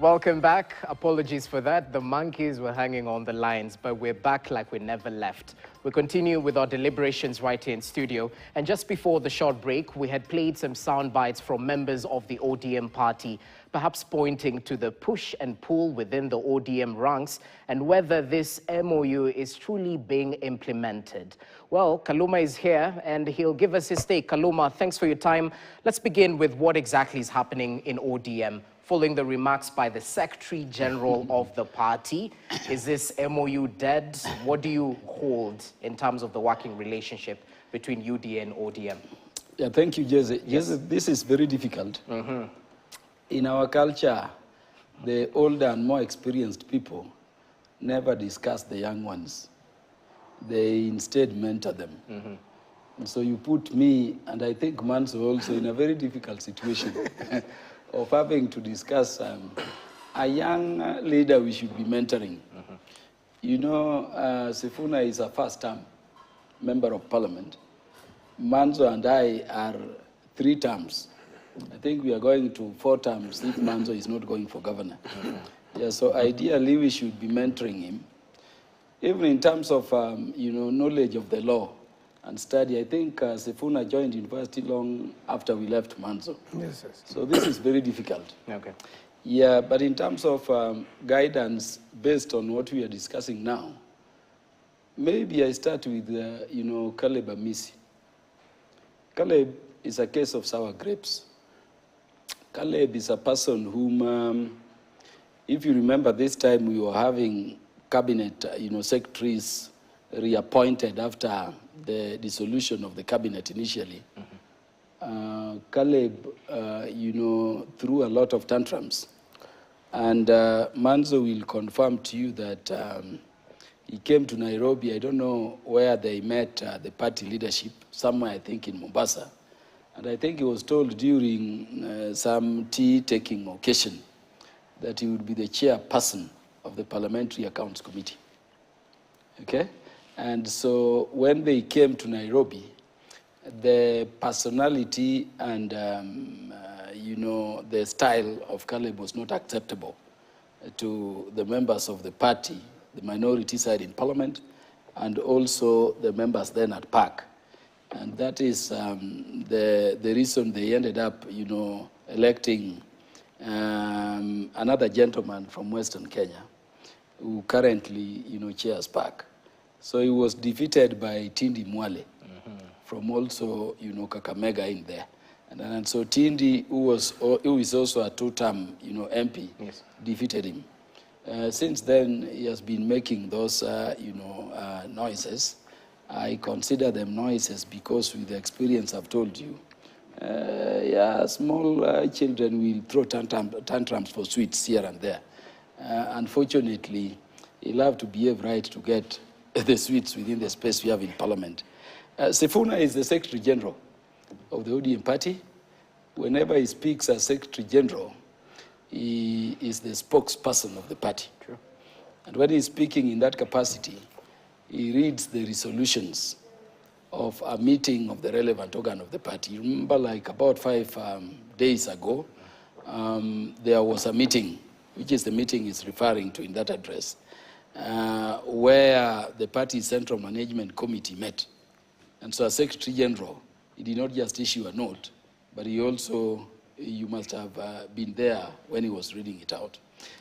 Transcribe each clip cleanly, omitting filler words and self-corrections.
Welcome back. Apologies for that. The monkeys were hanging on the lines, but we're back like we never left. We continue with our deliberations right here in studio. And just before the short break, we had played some sound bites from members of the ODM party, perhaps pointing to the push and pull within the ODM ranks and whether this MOU is truly being implemented. Well, Kaluma is here and he'll give us his take. Kaluma, thanks for your time. Let's begin with what exactly is happening in ODM. Following the remarks by the Secretary General of the party, is this MOU dead? What do you hold in terms of the working relationship between UDA and ODM? Yeah, thank you, Jesse. Yes. Jesse, this is very difficult. In our culture, the older and more experienced people never discuss the young ones. They instead mentor them. And so you put me, and I think Manso also, in a very difficult situation of having to discuss a young leader we should be mentoring. You know, Sifuna is a first-term member of parliament. Manzo and I are 3 terms. I think we are going to 4 terms if Manzo is not going for governor. Yeah, so ideally we should be mentoring him. Even in terms of, you know, knowledge of the law and study, I think Sifuna joined university long after we left Manzo. Yes. So this is very difficult. Okay. Yeah, but in terms of guidance based on what we are discussing now, maybe I start with, you know, Caleb Amisi. Caleb is a case of sour grapes. Caleb is a person whom, if you remember this time we were having cabinet, you know, secretaries reappointed after the dissolution of the cabinet initially. Caleb, you know, threw a lot of tantrums. And Manzo will confirm to you that he came to Nairobi. I don't know where they met the party leadership, somewhere I think in Mombasa. And I think he was told during some tea-taking occasion that he would be the chairperson of the Parliamentary Accounts Committee. Okay? And so when they came to Nairobi, the personality and, you know, the style of Caleb was not acceptable to the members of the party, the minority side in parliament, and also the members then at PAC. And that is the reason they ended up, you know, electing another gentleman from Western Kenya, who currently, you know, chairs PAC. So he was defeated by Tindi Mwale from also, you know, Kakamega in there. And so Tindi, who is also a 2-term, you know, MP, Yes. defeated him. Since then, he has been making those, you know, noises. I consider them noises because with the experience I've told you, yeah, small children will throw tantrums for sweets here and there. Unfortunately, he'll have to behave right to get the sweets within the space we have in parliament. Sifuna is the Secretary General of the ODM party. Whenever he speaks as Secretary General, he is the spokesperson of the party. True. And when he's speaking in that capacity, he reads the resolutions of a meeting of the relevant organ of the party. You remember, like about 5 days ago, there was a meeting, which is the meeting he's referring to in that address, where the party's Central Management Committee met. And so as Secretary General, he did not just issue a note, but he also, you must have been there when he was reading it out.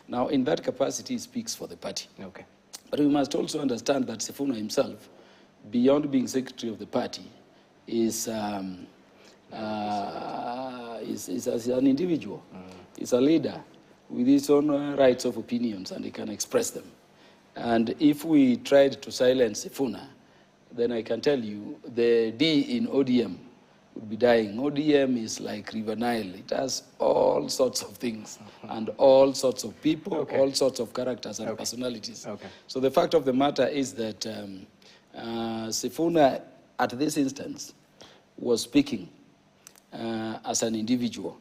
Now, in that capacity, he speaks for the party. Okay. But we must also understand that Sifuna himself, beyond being Secretary of the party, is an individual. He's a leader with his own rights of opinions, and he can express them. And if we tried to silence Sifuna, then I can tell you the D in ODM would be dying. ODM is like River Nile. It has all sorts of things and all sorts of people, all sorts of characters and personalities. So the fact of the matter is that Sifuna, at this instance, was speaking as an individual.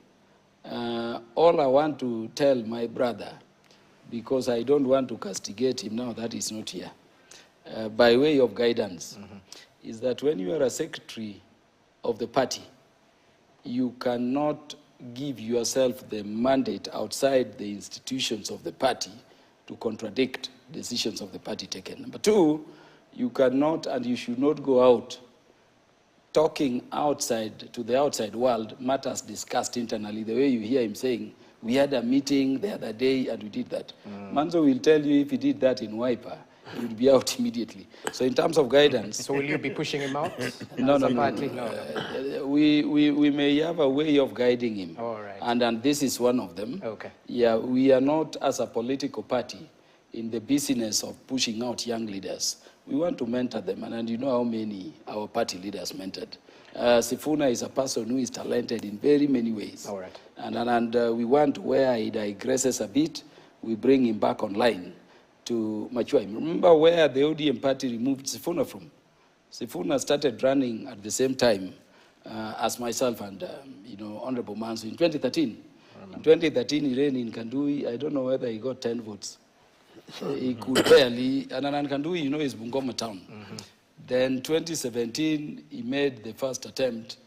All I want to tell my brother, because I don't want to castigate him now that he's not here, by way of guidance, is that when you are a secretary of the party, you cannot give yourself the mandate outside the institutions of the party to contradict decisions of the party taken. Number two, you cannot and you should not go out talking outside to the outside world matters discussed internally, the way you hear him saying, we had a meeting the other day and we did that. Manzo will tell you if he did that in Wiper, he would be out immediately. So in terms of guidance... So will you be pushing him out? No. We may have a way of guiding him. All right. And this is one of them. Okay. Yeah, we are not, as a political party, in the business of pushing out young leaders. We want to mentor them, and you know how many our party leaders mentored. Sifuna is a person who is talented in very many ways. All right. And we want, where he digresses a bit, we bring him back online to mature him. Remember where the ODM party removed Sifuna from? Sifuna started running at the same time as myself and Honorable Manso in 2013. In 2013, he ran in Kandui. I don't know whether he got 10 votes. He could barely, and Kandui, is Bungoma town. Then 2017, he made the first attempt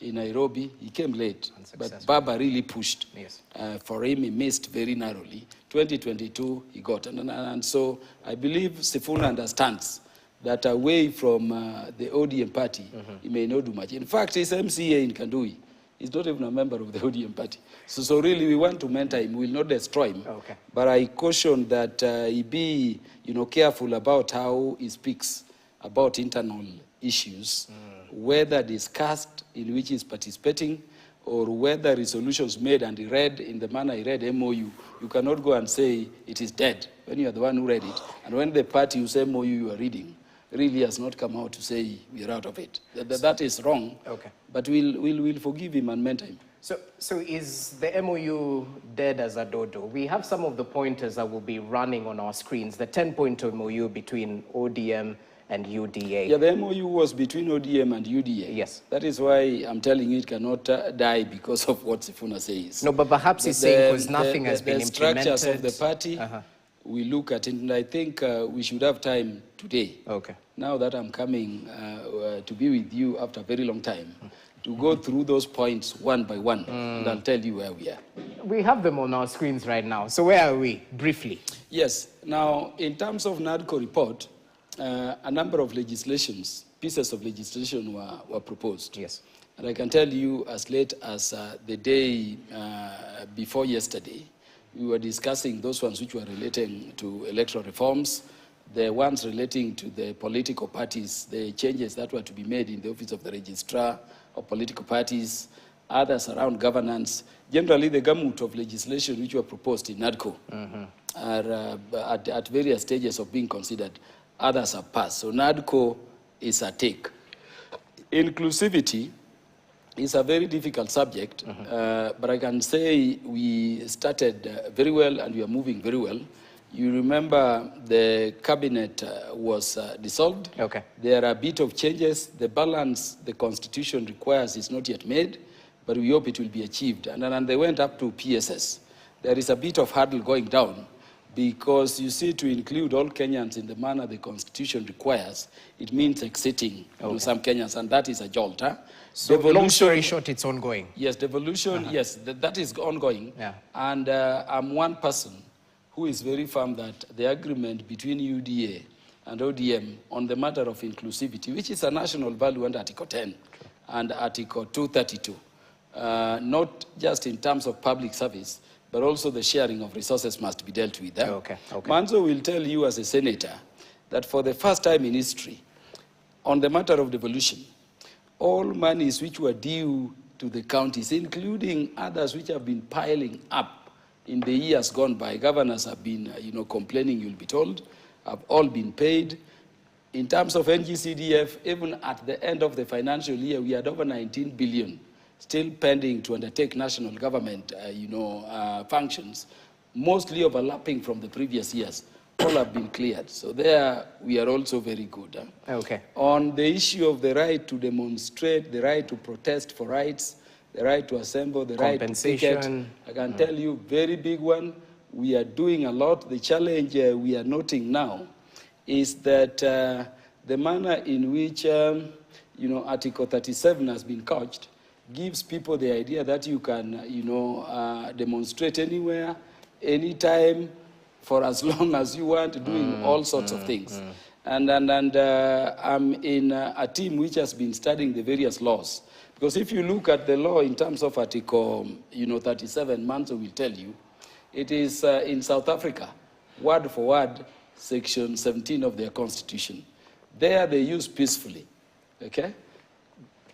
in Nairobi. He came late, but Baba really pushed. Yes. For him, he missed very narrowly. 2022, he got. And so I believe Sifuna understands that away from the ODM party, he may not do much. In fact, his MCA in Kandui is not even a member of the ODM party. So really, we want to mentor him. We will not destroy him. Okay. But I caution that he be, careful about how he speaks about internal issues, whether discussed in which he's participating, or whether resolutions made and he read in the manner he read MOU. You cannot go and say it is dead when you are the one who read it. And when the party whose MOU you are reading really has not come out to say we are out of it. That is wrong. Okay. But we'll forgive him and mentor him. So is the MOU dead as a dodo? We have some of the pointers that will be running on our screens, the 10-point MOU between ODM and UDA. Yeah, the MOU was between ODM and UDA. Yes. That is why I'm telling you it cannot die because of what Sifuna says. No, but perhaps he's saying because nothing has been implemented. The structures of the party, we look at it, and I think we should have time today. Okay. Now that I'm coming to be with you after a very long time, to go through those points one by one, and I'll tell you where we are. We have them on our screens right now. So where are we, briefly? Yes. Now, in terms of NADCO report, a number of pieces of legislation were proposed. Yes. And I can tell you as late as the day before yesterday, we were discussing those ones which were relating to electoral reforms, the ones relating to the political parties, the changes that were to be made in the office of the registrar of political parties, others around governance. Generally, the gamut of legislation which were proposed in NADCO are at various stages of being considered. Others have passed. So NADCO is a take. Inclusivity is a very difficult subject, but I can say we started very well and we are moving very well. You remember the cabinet was dissolved. Okay. There are a bit of changes. The balance the Constitution requires is not yet made, but we hope it will be achieved. And they went up to PSS. There is a bit of hurdle going down because you see, to include all Kenyans in the manner the Constitution requires, it means exiting some Kenyans, and that is a jolt. So long story short, it's ongoing. Yes, devolution, yes, that is ongoing. Yeah. And I'm one person who is very firm that the agreement between UDA and ODM on the matter of inclusivity, which is a national value under Article 10 and Article 232, not just in terms of public service, but also the sharing of resources must be dealt with. Manzo will tell you as a senator that for the first time in history, on the matter of devolution, all monies which were due to the counties, including others which have been piling up in the years gone by, governors have been, complaining, you'll be told, have all been paid. In terms of NGCDF, even at the end of the financial year, we had over 19 billion still pending to undertake national government, functions, mostly overlapping from the previous years. All have been cleared. So there, we are also very good. Okay. On the issue of the right to demonstrate, the right to protest for rights, the right to assemble, the right to picket, I can tell you, very big one. We are doing a lot. The challenge we are noting now is that the manner in which, Article 37 has been couched gives people the idea that you can, demonstrate anywhere, anytime, for as long as you want, doing all sorts of things. And I'm in a team which has been studying the various laws. Because if you look at the law in terms of Article 37, Manzo will tell you, it is in South Africa, word for word, Section 17 of their constitution. There they use peacefully, okay?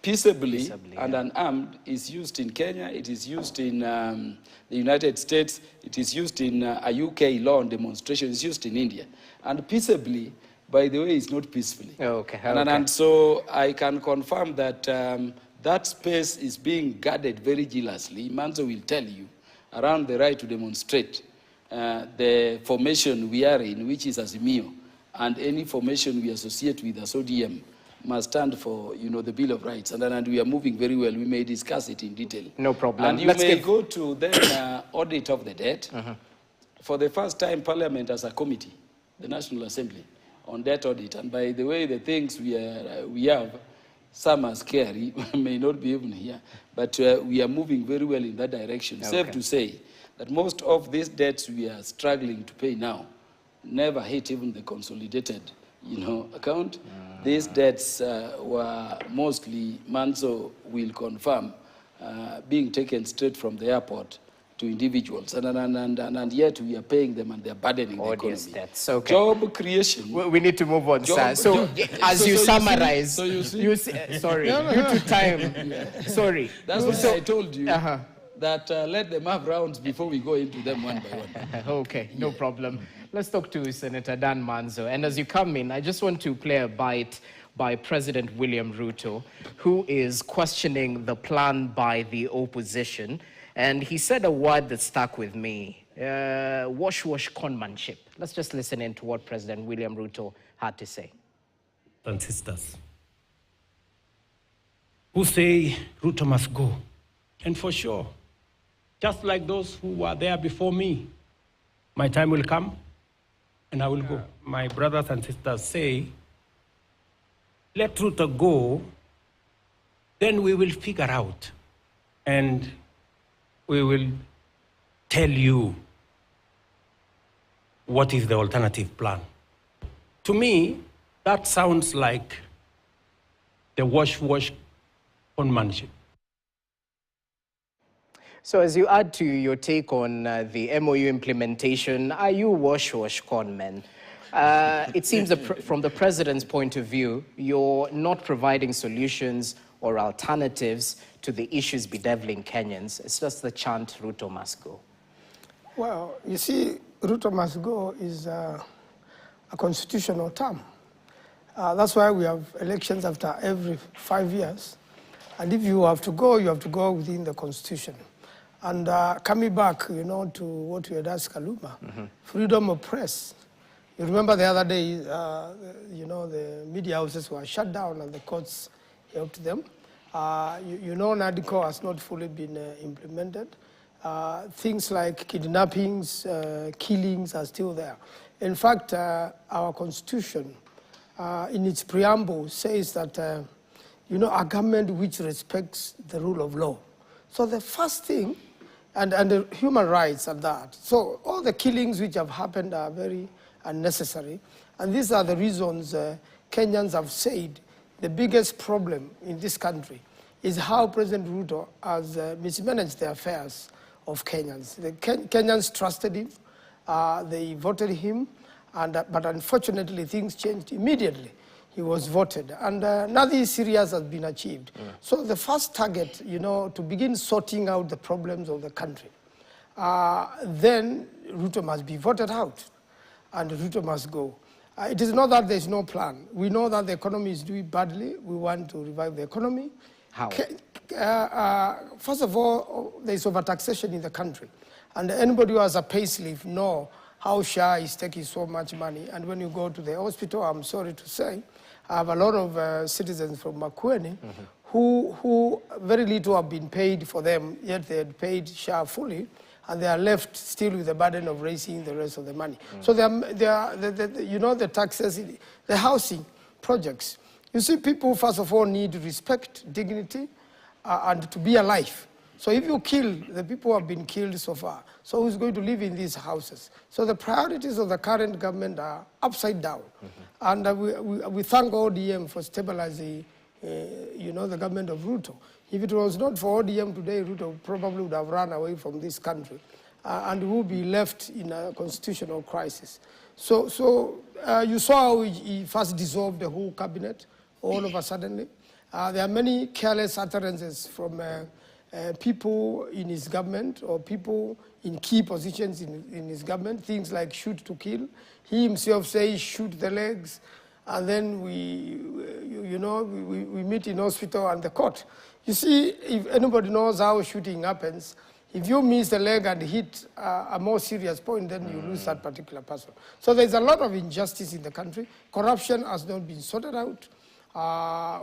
Peaceably and unarmed is used in Kenya, it is used in the United States, it is used in a UK law on demonstration, it's used in India. And peaceably, by the way, is not peacefully. Okay. And so I can confirm that that space is being guarded very jealously. Manzo will tell you around the right to demonstrate the formation we are in, which is Azimio, and any formation we associate with as ODM must stand for, the Bill of Rights. And we are moving very well. We may discuss it in detail. No problem. And you may go to then audit of the debt. For the first time, Parliament as a committee, the National Assembly, on debt audit. And by the way, the things we have, some are scary, may not be even here, but we are moving very well in that direction. Okay. Safe to say that most of these debts we are struggling to pay now never hit even the consolidated, account. These debts were mostly, Manzo will confirm, being taken straight from the airport to individuals, and yet we are paying them and they're burdening the economy. Debts. Okay. Job creation. We need to move on, sir. So, as you summarize, sorry, due to time, sorry. That's why I told you that let them have rounds before we go into them one by one. Okay, no problem. Let's talk to Senator Dan Manzo. And as you come in, I just want to play a bite by President William Ruto, who is questioning the plan by the opposition. And he said a word that stuck with me, wash conmanship. Let's just listen in to what President William Ruto had to say. And sisters who say Ruto must go. And for sure, just like those who were there before me, my time will come and I will go. My brothers and sisters say, let Ruto go, then we will figure out and we will tell you what is the alternative plan. To me, that sounds like the wash conmanship. So as you add to your take on the MOU implementation, are you wash conmen? It seems that from the president's point of view, you're not providing solutions or alternatives to the issues bedeviling Kenyans. It's just the chant, Ruto must go. Well, you see, Ruto must go is a constitutional term. That's why we have elections after every 5 years. And if you have to go, you have to go within the constitution. And coming back, to what we had asked Kaluma, freedom of press. You remember the other day, the media houses were shut down and the courts helped them. NADCO has not fully been implemented. Things like kidnappings, killings are still there. In fact, our constitution, in its preamble, says that, a government which respects the rule of law. So the first thing, and the human rights are that. So all the killings which have happened are very unnecessary. And these are the reasons Kenyans have said the biggest problem in this country is how President Ruto has mismanaged the affairs of Kenyans. The Kenyans trusted him, they voted him, but unfortunately things changed immediately. He was voted, and nothing serious has been achieved. So the first target, to begin sorting out the problems of the country, then Ruto must be voted out, and Ruto must go. It is not that there's no plan. We know that the economy is doing badly. We want to revive the economy. How? First of all, there's overtaxation in the country. And anybody who has a pay slip know how SHA is taking so much money. And when you go to the hospital, I'm sorry to say, I have a lot of citizens from Makueni who very little have been paid for them, yet they had paid SHA fully, and they are left still with the burden of raising the rest of the money. So the taxes, the housing projects. You see, people, first of all, need respect, dignity, and to be alive. So if you kill the people who have been killed so far, so who's going to live in these houses? So the priorities of the current government are upside down. And we thank ODM for stabilizing, the government of Ruto. If it was not for ODM today, Ruto probably would have run away from this country and would be left in a constitutional crisis. So you saw how he first dissolved the whole cabinet all of a sudden. There are many careless utterances from people in his government or people in key positions in his government, things like shoot to kill. He himself says shoot the legs, and then we meet in hospital and the court. You see, if anybody knows how shooting happens, if you miss the leg and hit a more serious point, then you lose that particular person. So there's a lot of injustice in the country. Corruption has not been sorted out.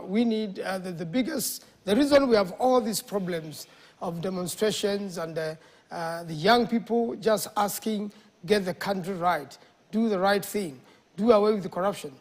We need the reason we have all these problems of demonstrations and the young people just asking, get the country right, do the right thing, do away with the corruption.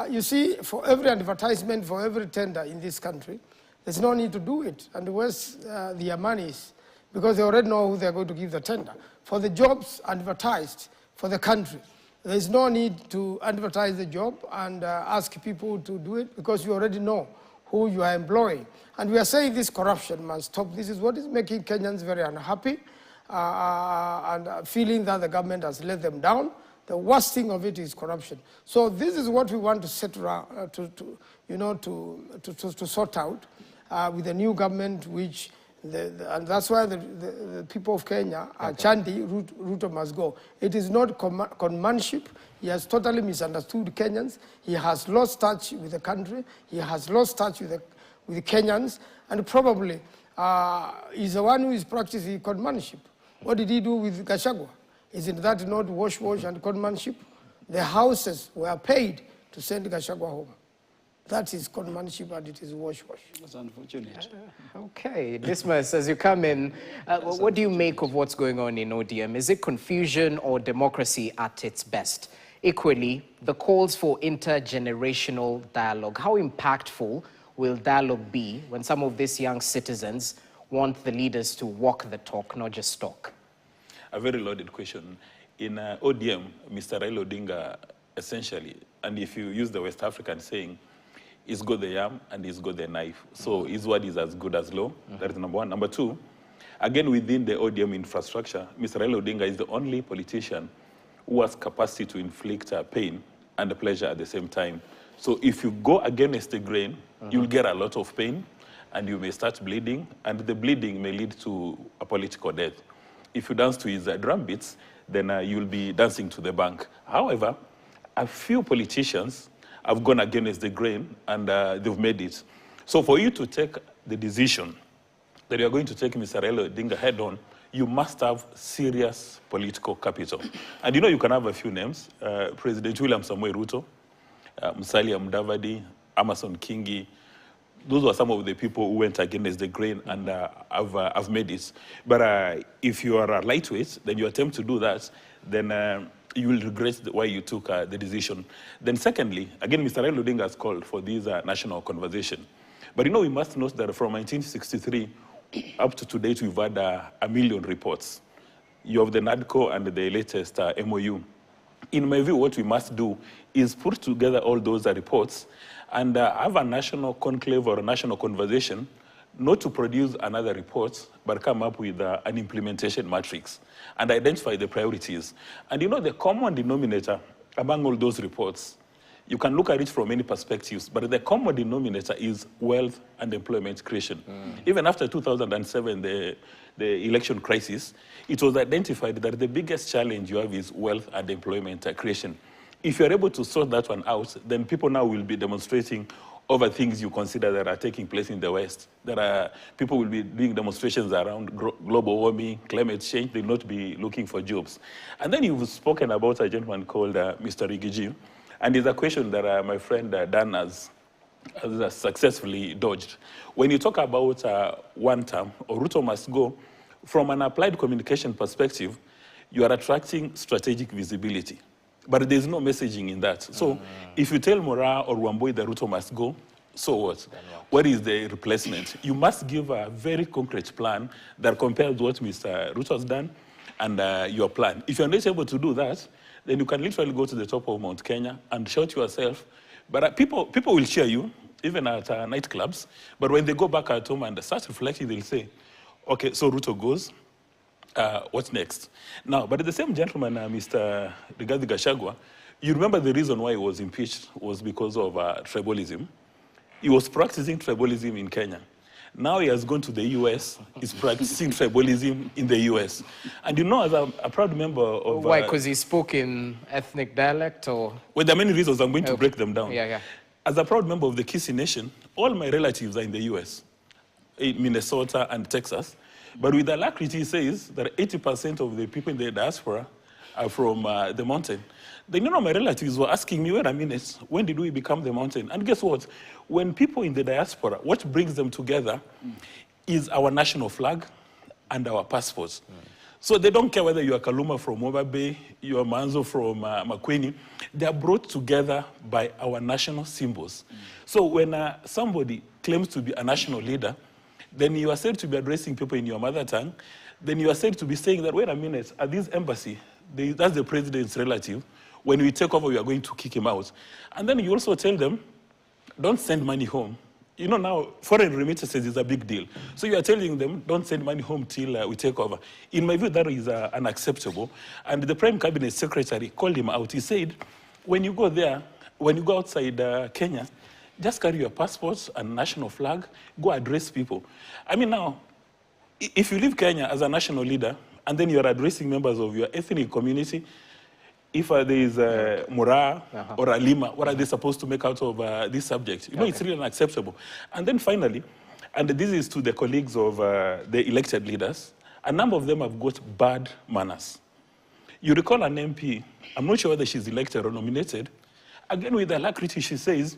You see, for every advertisement, for every tender in this country, there's no need to do it. And where's their money is? Because they already know who they're going to give the tender. For the jobs advertised for the country, there's no need to advertise the job and ask people to do it because you already know who you are employing. And we are saying this corruption must stop. This is what is making Kenyans very unhappy and feeling that the government has let them down. The worst thing of it is corruption. So this is what we want to set around, to sort out with the new government, which and that's why the people of Kenya are chanting, Ruto must go. It is not conmanship. He has totally misunderstood Kenyans. He has lost touch with the country. He has lost touch with the Kenyans. And probably is the one who is practicing conmanship. What did he do with Gachagua? Isn't that not wash and conmanship? The houses were paid to send Gachagua home. That is conmanship and it is wash. That's unfortunate. Okay, Dismas, as you come in, what do you make of what's going on in ODM? Is it confusion or democracy at its best? Equally, the calls for intergenerational dialogue. How impactful will dialogue be when some of these young citizens want the leaders to walk the talk, not just talk? A very loaded question. In ODM, Mr. Raila Odinga, essentially, and if you use the West African saying, he's got the yam and he's got the knife. So his word is as good as law. That is number one. Number two, again, within the ODM infrastructure, Mr. Raila Odinga is the only politician who has capacity to inflict pain and pleasure at the same time. So if you go against the grain, you'll get a lot of pain and you may start bleeding, and the bleeding may lead to a political death. If you dance to his drum beats, then you'll be dancing to the bank. However, a few politicians have gone against the grain and they've made it. So for you to take the decision that you're going to take Mr. Raila Odinga head on, you must have serious political capital. And you can have a few names, President William Samoei Ruto, Musalia Mudavadi, Amason Kingi. Those were some of the people who went against the grain and have made it. But if you are a lightweight, then you attempt to do that, then you will regret why you took the decision. Then secondly, again, Mr. Raila Odinga has called for this national conversation. But we must note that from 1963 up to date, we've had 1 million reports. You have the NADCO and the latest MOU. In my view, what we must do is put together all those reports and have a national conclave or a national conversation, not to produce another report, but come up with an implementation matrix and identify the priorities. And the common denominator among all those reports, you can look at it from many perspectives, but the common denominator is wealth and employment creation. Even after 2007, the election crisis, it was identified that the biggest challenge you have is wealth and employment creation. If you're able to sort that one out, then people now will be demonstrating over things you consider that are taking place in the West. People will be doing demonstrations around global warming, climate change. They'll not be looking for jobs. And then you've spoken about a gentleman called Mr. Rigiji. And it's a question that my friend Dan has successfully dodged. When you talk about one term, or Ruto must go, from an applied communication perspective, you are attracting strategic visibility. But there's no messaging in that. So if you tell Mora or Wamboi that Ruto must go, So what? What is the replacement? You must give a very concrete plan that compares what Mr. Ruto has done and your plan. If you're not able to do that, then you can literally go to the top of Mount Kenya and shout yourself. But people will cheer you, even at nightclubs. But when they go back at home and start reflecting, they'll say, okay, so Ruto goes, what's next? Now, but the same gentleman, Mr. Rigathi Gachagua, you remember the reason why he was impeached was because of tribalism. He was practicing tribalism in Kenya. Now he has gone to the US, he's practicing tribalism in the US. And you know, as a proud member of... Why, because he spoke in ethnic dialect, or...? Well, there are many reasons. I'm going to break them down. Yeah. As a proud member of the Kisi Nation, all my relatives are in the US, in Minnesota and Texas. But with alacrity, he says that 80% of the people in the diaspora are from the mountain. Then, you know, my relatives were asking me, wait a minute, when did we become the mountain? And guess what? When people in the diaspora, what brings them together is our national flag and our passports. So they don't care whether you are Kaluma from Mobile Bay, you are Manzo from Makwini. They are brought together by our national symbols. So when somebody claims to be a national leader, then you are said to be addressing people in your mother tongue. Then you are said to be saying that, wait a minute, at this embassy, that's the president's relative. When we take over, we are going to kick him out. And then you also tell them, don't send money home. You know, now, foreign remittances is a big deal. So you are telling them, don't send money home till we take over. In my view, that is unacceptable. And the Prime Cabinet Secretary called him out. He said, when you go there, when you go outside Kenya, just carry your passports and national flag, go address people. I mean, now, if you leave Kenya as a national leader, and then you're addressing members of your ethnic community, if there is Mura or Alima, what are they supposed to make out of this subject? You know, it's really unacceptable. And then finally, and this is to the colleagues of the elected leaders, a number of them have got bad manners. You recall an MP, I'm not sure whether she's elected or nominated, again with alacrity she says,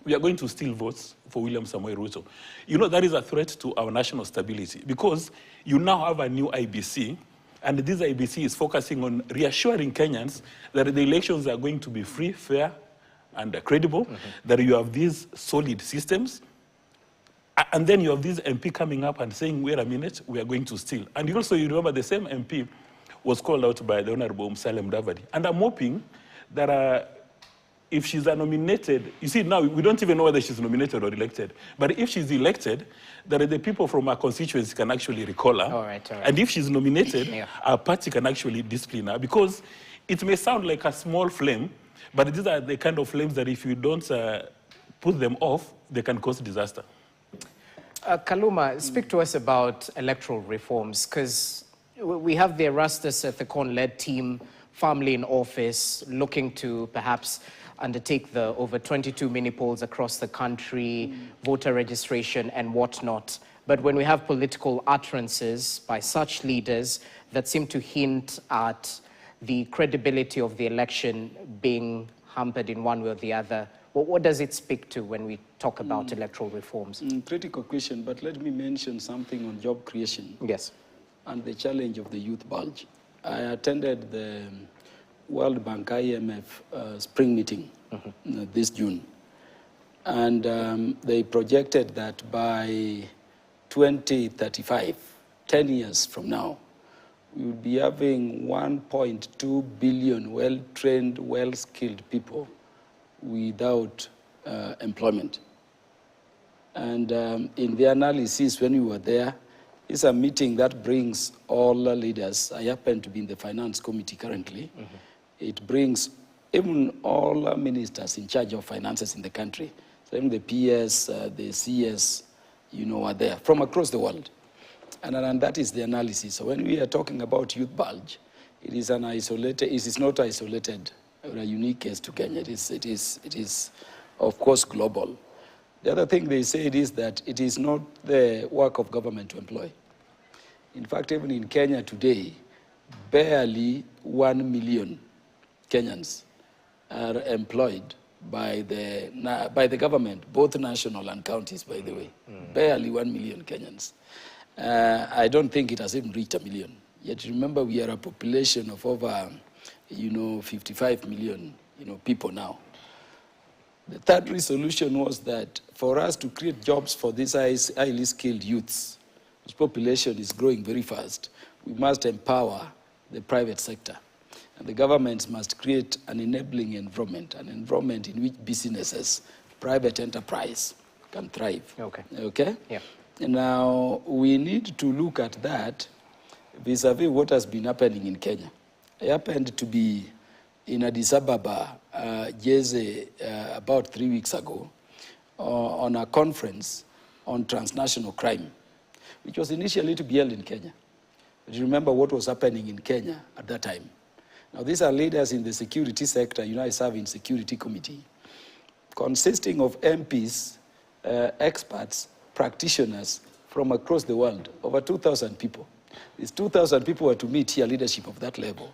we are going to steal votes for William Samoei Ruto. You know, that is a threat to our national stability because you now have a new IBC, and this IBC is focusing on reassuring Kenyans that the elections are going to be free, fair, and credible, that you have these solid systems, and then you have this MP coming up and saying, wait a minute, we are going to steal. And you remember the same MP was called out by the Honorable Musalia Mudavadi. And I'm hoping that if she's nominated, you see, now we don't even know whether she's nominated or elected, but if she's elected, that the people from our constituency can actually recall her. All right. And if she's nominated, our party can actually discipline her, because it may sound like a small flame, but these are the kind of flames that if you don't put them off, they can cause disaster. Kaluma, speak to us about electoral reforms, because we have the Erastus Thekon-led team firmly in office, looking to perhaps undertake the over 22 mini polls across the country, voter registration and whatnot. But when we have political utterances by such leaders that seem to hint at the credibility of the election being hampered in one way or the other, what does it speak to when we talk about electoral reforms? Critical question, but let me mention something on job creation. Yes. And the challenge of the youth bulge. I attended the World Bank IMF spring meeting this June. And they projected that by 2035, 10 years from now, we will be having 1.2 billion well-trained, well-skilled people without employment. And in the analysis, when we were there, it's a meeting that brings all leaders. I happen to be in the finance committee currently. It brings even all ministers in charge of finances in the country. So even the PS, the CS, you know, are there from across the world. And that is the analysis. So when we are talking about youth bulge, it is an isolated, it is not isolated or a unique case to Kenya. It is, of course, global. The other thing they said is that it is not the work of government to employ. In fact, even in Kenya today, barely 1 million Kenyans are employed by the government, both national and counties, by the way. Barely 1 million Kenyans. I don't think it has even reached 1 million. Yet remember, we are a population of over, 55 million, people now. The third resolution was that for us to create jobs for these highly skilled youths, whose population is growing very fast, we must empower the private sector. And the governments must create an enabling environment, an environment in which businesses, private enterprise can thrive. Okay. Okay? Yeah. Now, we need to look at that vis-a-vis what has been happening in Kenya. I happened to be in Addis Ababa, about 3 weeks ago, on a conference on transnational crime, which was initially to be held in Kenya. But you remember what was happening in Kenya at that time. Now, these are leaders in the security sector. You know, I serve in security committee, consisting of MPs, experts, practitioners from across the world, over 2,000 people. These 2,000 people were to meet here, leadership of that level.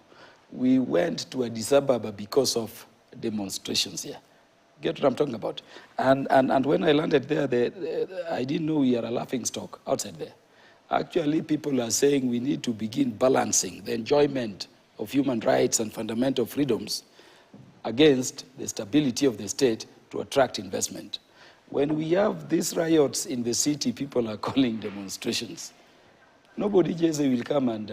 We went to Addis Ababa because of demonstrations here. Get what I'm talking about? And when I landed there, I didn't know we are a laughing stock outside there. Actually, people are saying we need to begin balancing the enjoyment of human rights and fundamental freedoms against the stability of the state to attract investment. When we have these riots in the city, people are calling demonstrations. Nobody, Jesse, will come and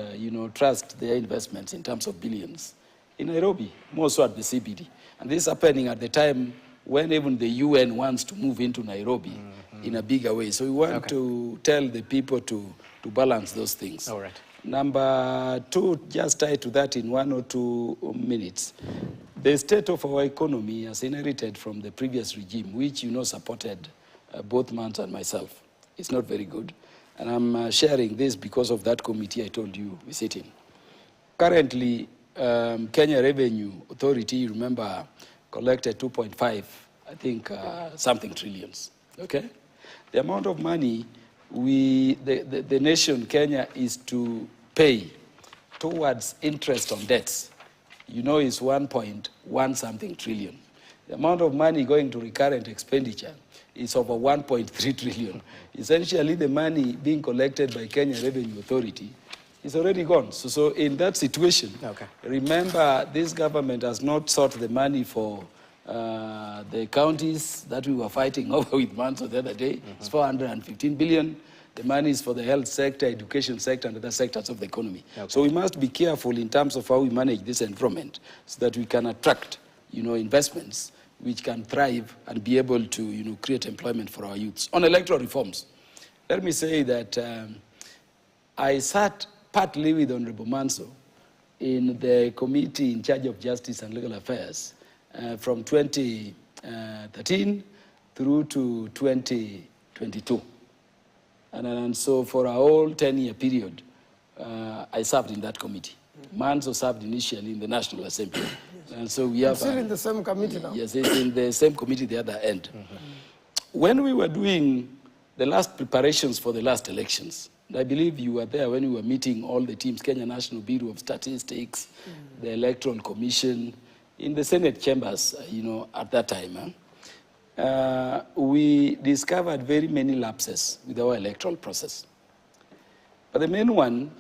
trust their investments in terms of billions. In Nairobi, more so at the CBD. And this is happening at the time when even the UN wants to move into Nairobi in a bigger way. So we want to tell the people to balance those things. All right. Number two, just tied to that in 1 or 2 minutes. The state of our economy has inherited from the previous regime, which supported both Mans and myself. It's not very good. And I'm sharing this because of that committee I told you we sit in. Currently, Kenya Revenue Authority, you remember, collected 2.5, I think, something trillions, okay? The amount of money the nation, Kenya, is to pay towards interest on debts, is 1.1 something trillion. The amount of money going to recurrent expenditure is over 1.3 trillion. Essentially, the money being collected by Kenya Revenue Authority is already gone. So in that situation, remember, this government has not sought the money for the counties that we were fighting over with Manso the other day. It's 415 billion. The money is for the health sector, education sector, and other sectors of the economy. So we must be careful in terms of how we manage this environment so that we can attract, investments which can thrive and be able to, create employment for our youths. On electoral reforms, let me say that I sat partly with Honorable Manso in the committee in charge of justice and legal affairs from 2013 through to 2022. And so for a whole 10-year period, I served in that committee. Manso served initially in the National Assembly. And so we have... still in the same committee now? Yes, it's in the same committee, the other end. When we were doing the last preparations for the last elections, I believe you were there when we were meeting all the teams, Kenya National Bureau of Statistics, the Electoral Commission, in the Senate chambers, at that time. We discovered very many lapses with our electoral process. But the main one,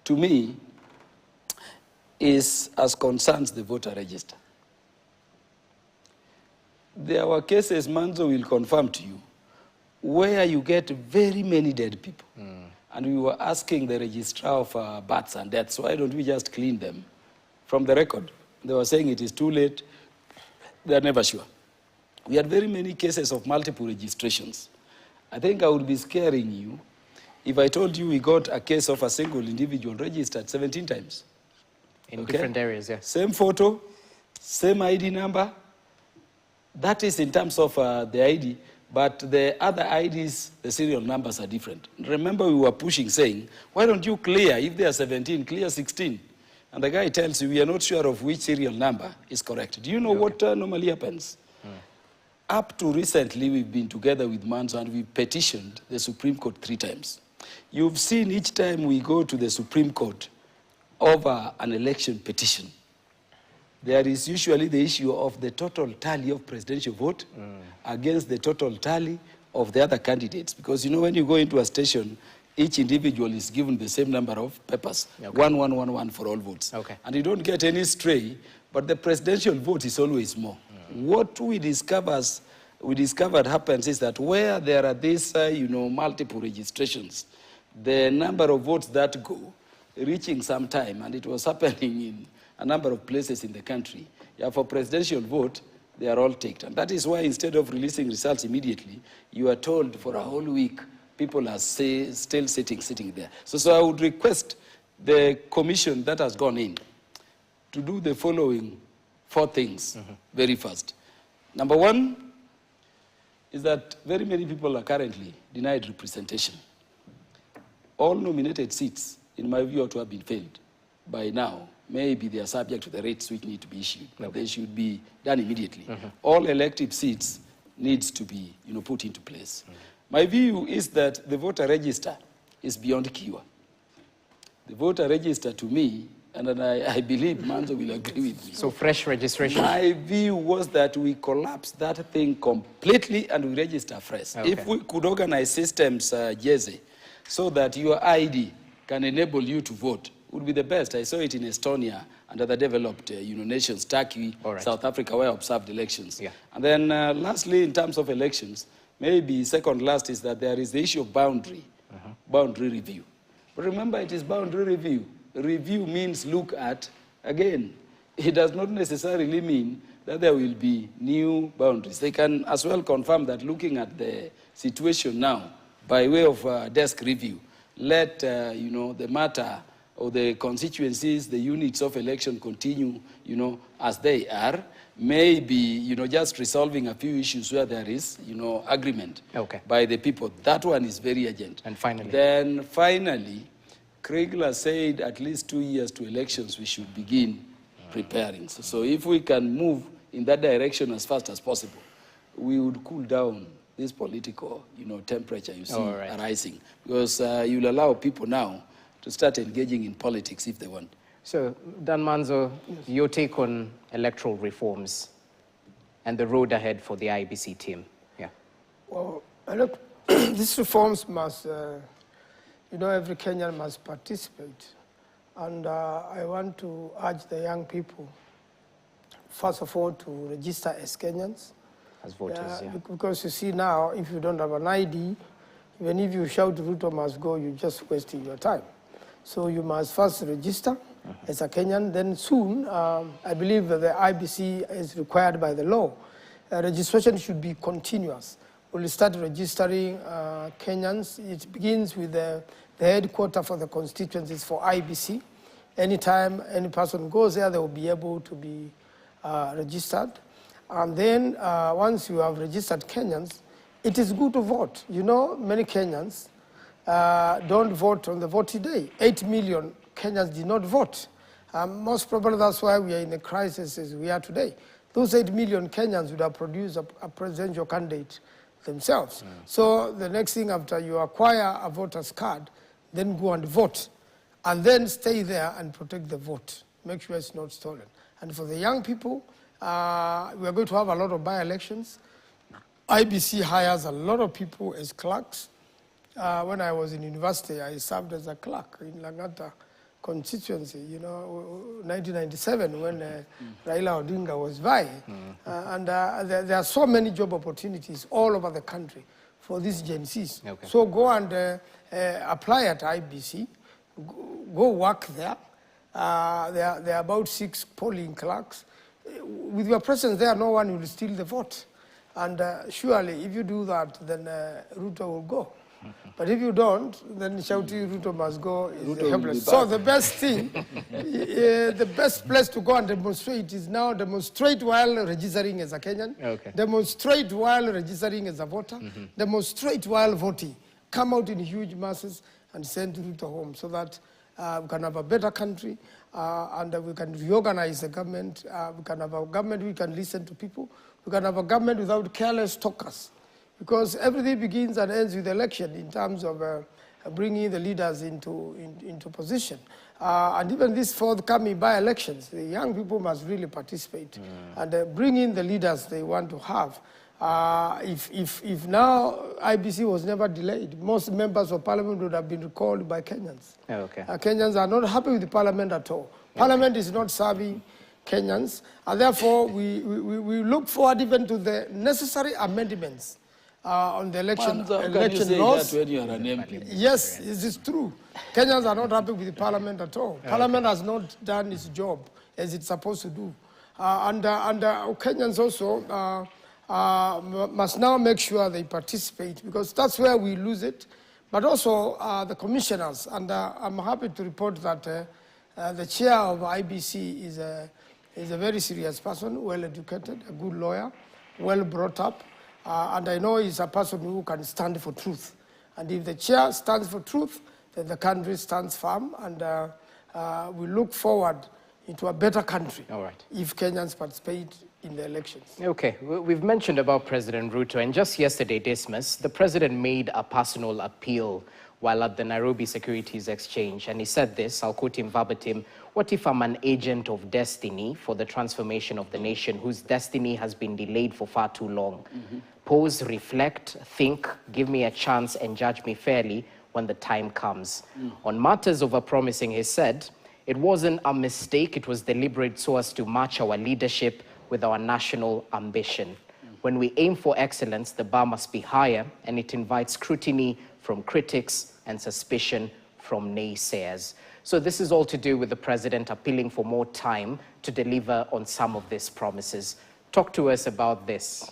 to me, is as concerns the voter register. There were cases, Manzo will confirm to you, where you get very many dead people. And we were asking the registrar of births and deaths, why don't we just clean them from the record? They were saying it is too late. They are never sure. We had very many cases of multiple registrations. I think I would be scaring you if I told you we got a case of a single individual registered 17 times. In different areas, yeah. Same photo, same ID number. That is in terms of the ID, but the other IDs, the serial numbers are different. Remember, we were pushing, saying, why don't you clear, if there are 17, clear 16? And the guy tells you, we are not sure of which serial number is correct. Do you know what normally happens? Up to recently, we've been together with Manso and we petitioned the Supreme Court 3 times. You've seen each time we go to the Supreme Court over an election petition, there is usually the issue of the total tally of presidential vote against the total tally of the other candidates. Because, when you go into a station, each individual is given the same number of papers, 1, 1, 1, 1 for all votes. And you don't get any stray, but the presidential vote is always more. What we discovered happens is that where there are these, multiple registrations, the number of votes that go, reaching some time, and it was happening in a number of places in the country, for presidential vote, they are all taken. And that is why instead of releasing results immediately, you are told for a whole week, people are still sitting there. So I would request the commission that has gone in to do the following 4 things very fast. Number 1 is that very many people are currently denied representation. All nominated seats, in my view, ought to have been filled by now. Maybe they are subject to the rates which need to be issued, but they should be done immediately. All elective seats needs to be put into place. My view is that the voter register is beyond cure. The voter register, to me, and I believe Manzo will agree with me. So fresh registration? My view was that we collapse that thing completely and we register fresh. Okay. If we could organize systems, Jesse, so that your ID can enable you to vote, would be the best. I saw it in Estonia and other developed nations, Turkey, South Africa, where I observed elections. Yeah. And then lastly, in terms of elections, maybe second last is that there is the issue of boundary review. But remember, it is boundary review. Review means look at, again, it does not necessarily mean that there will be new boundaries. They can as well confirm that looking at the situation now, by way of desk review, let the matter or the constituencies, the units of election continue, as they are, maybe, just resolving a few issues where there is, agreement by the people. That one is very urgent. And finally? Then finally, Kriegler said at least 2 years to elections we should begin preparing. So if we can move in that direction as fast as possible, we would cool down this political, temperature you see arising. Because you'll allow people now to start engaging in politics if they want. So, Dan Manzo, your take on electoral reforms and the road ahead for the IBC team? Yeah. Well, these reforms must, every Kenyan must participate. And I want to urge the young people, first of all, to register as Kenyans. As voters, Because you see now, if you don't have an ID, even if you shout Ruto must go, you're just wasting your time. So you must first register as a Kenyan. Then soon, I believe that the IBC is required by the law. Registration should be continuous. We'll start registering Kenyans. It begins with the headquarters for the constituencies for IBC. Anytime any person goes there, they will be able to be registered. And then once you have registered Kenyans, it is good to vote. Many Kenyans don't vote on the voting day. 8 million Kenyans did not vote. Most probably that's why we are in the crisis as we are today. Those 8 million Kenyans would have produced a presidential candidate themselves. So the next thing after you acquire a voter's card, then go and vote. And then stay there and protect the vote. Make sure it's not stolen. And for the young people, we are going to have a lot of by-elections. IBC hires a lot of people as clerks. When I was in university, I served as a clerk in Langata constituency, 1997 when Raila Odinga was vying. And there are so many job opportunities all over the country for these Gen Zs. So go and apply at IBC, go work there. There are about 6 polling clerks. With your presence there, no one will steal the vote. And surely, if you do that, then Ruto will go. But if you don't, then shouting Ruto must go is helpless. So the best thing, the best place to go and demonstrate is now demonstrate while registering as a Kenyan, demonstrate while registering as a voter, demonstrate while voting. Come out in huge masses and send Ruto home so that we can have a better country and we can reorganize the government. We can have a government we can listen to people. We can have a government without careless talkers. Because everything begins and ends with election in terms of bringing the leaders into position. And even these forthcoming by-elections, the young people must really participate and bring in the leaders they want to have. If now IBC was never delayed, most members of parliament would have been recalled by Kenyans. Kenyans are not happy with the parliament at all. Parliament is not serving Kenyans. And therefore, we look forward even to the necessary amendments on the election laws. That when you are an MP? Yes, it is true. Kenyans are not happy with the parliament at all. Parliament has not done its job as it's supposed to do. And Kenyans also must now make sure they participate, because that's where we lose it. But also the commissioners, and I'm happy to report that the chair of IBC is a very serious person, well educated, a good lawyer, well brought up, and I know he's a person who can stand for truth. And if the chair stands for truth, then the country stands firm, and we look forward into a better country if Kenyans participate in the elections. Okay, we've mentioned about President Ruto, and just yesterday, Dismas, the president made a personal appeal while at the Nairobi Securities Exchange, and he said this, I'll quote him verbatim, "What if I'm an agent of destiny for the transformation of the nation whose destiny has been delayed for far too long? Pause, reflect, think, give me a chance and judge me fairly when the time comes." On matters overpromising, he said, "It wasn't a mistake, it was deliberate so as to match our leadership with our national ambition. When we aim for excellence, the bar must be higher, and it invites scrutiny from critics and suspicion from naysayers." So this is all to do with the president appealing for more time to deliver on some of these promises. Talk to us about this.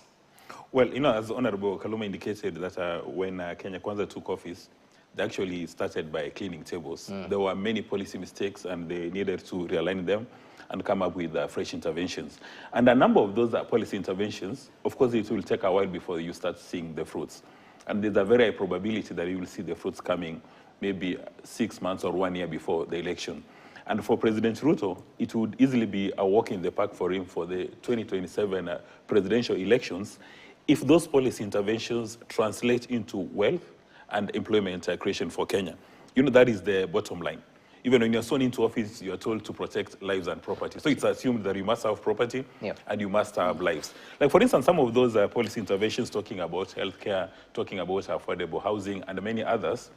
Well, you know, as Honorable Kaluma indicated, that when Kenya Kwanza took office, they actually started by cleaning tables. There were many policy mistakes, and they needed to realign them and come up with fresh interventions. And a number of those policy interventions, of course, it will take a while before you start seeing the fruits. And there's a very high probability that you will see the fruits coming maybe 6 months or 1 year before the election. And for President Ruto, it would easily be a walk in the park for him for the 2027 presidential elections if those policy interventions translate into wealth and employment creation for Kenya. You know, that is the bottom line. Even when you're sworn into office, you're told to protect lives and property. So it's assumed that you must have property and you must have lives. Like, for instance, some of those policy interventions talking about healthcare, talking about affordable housing, and many others,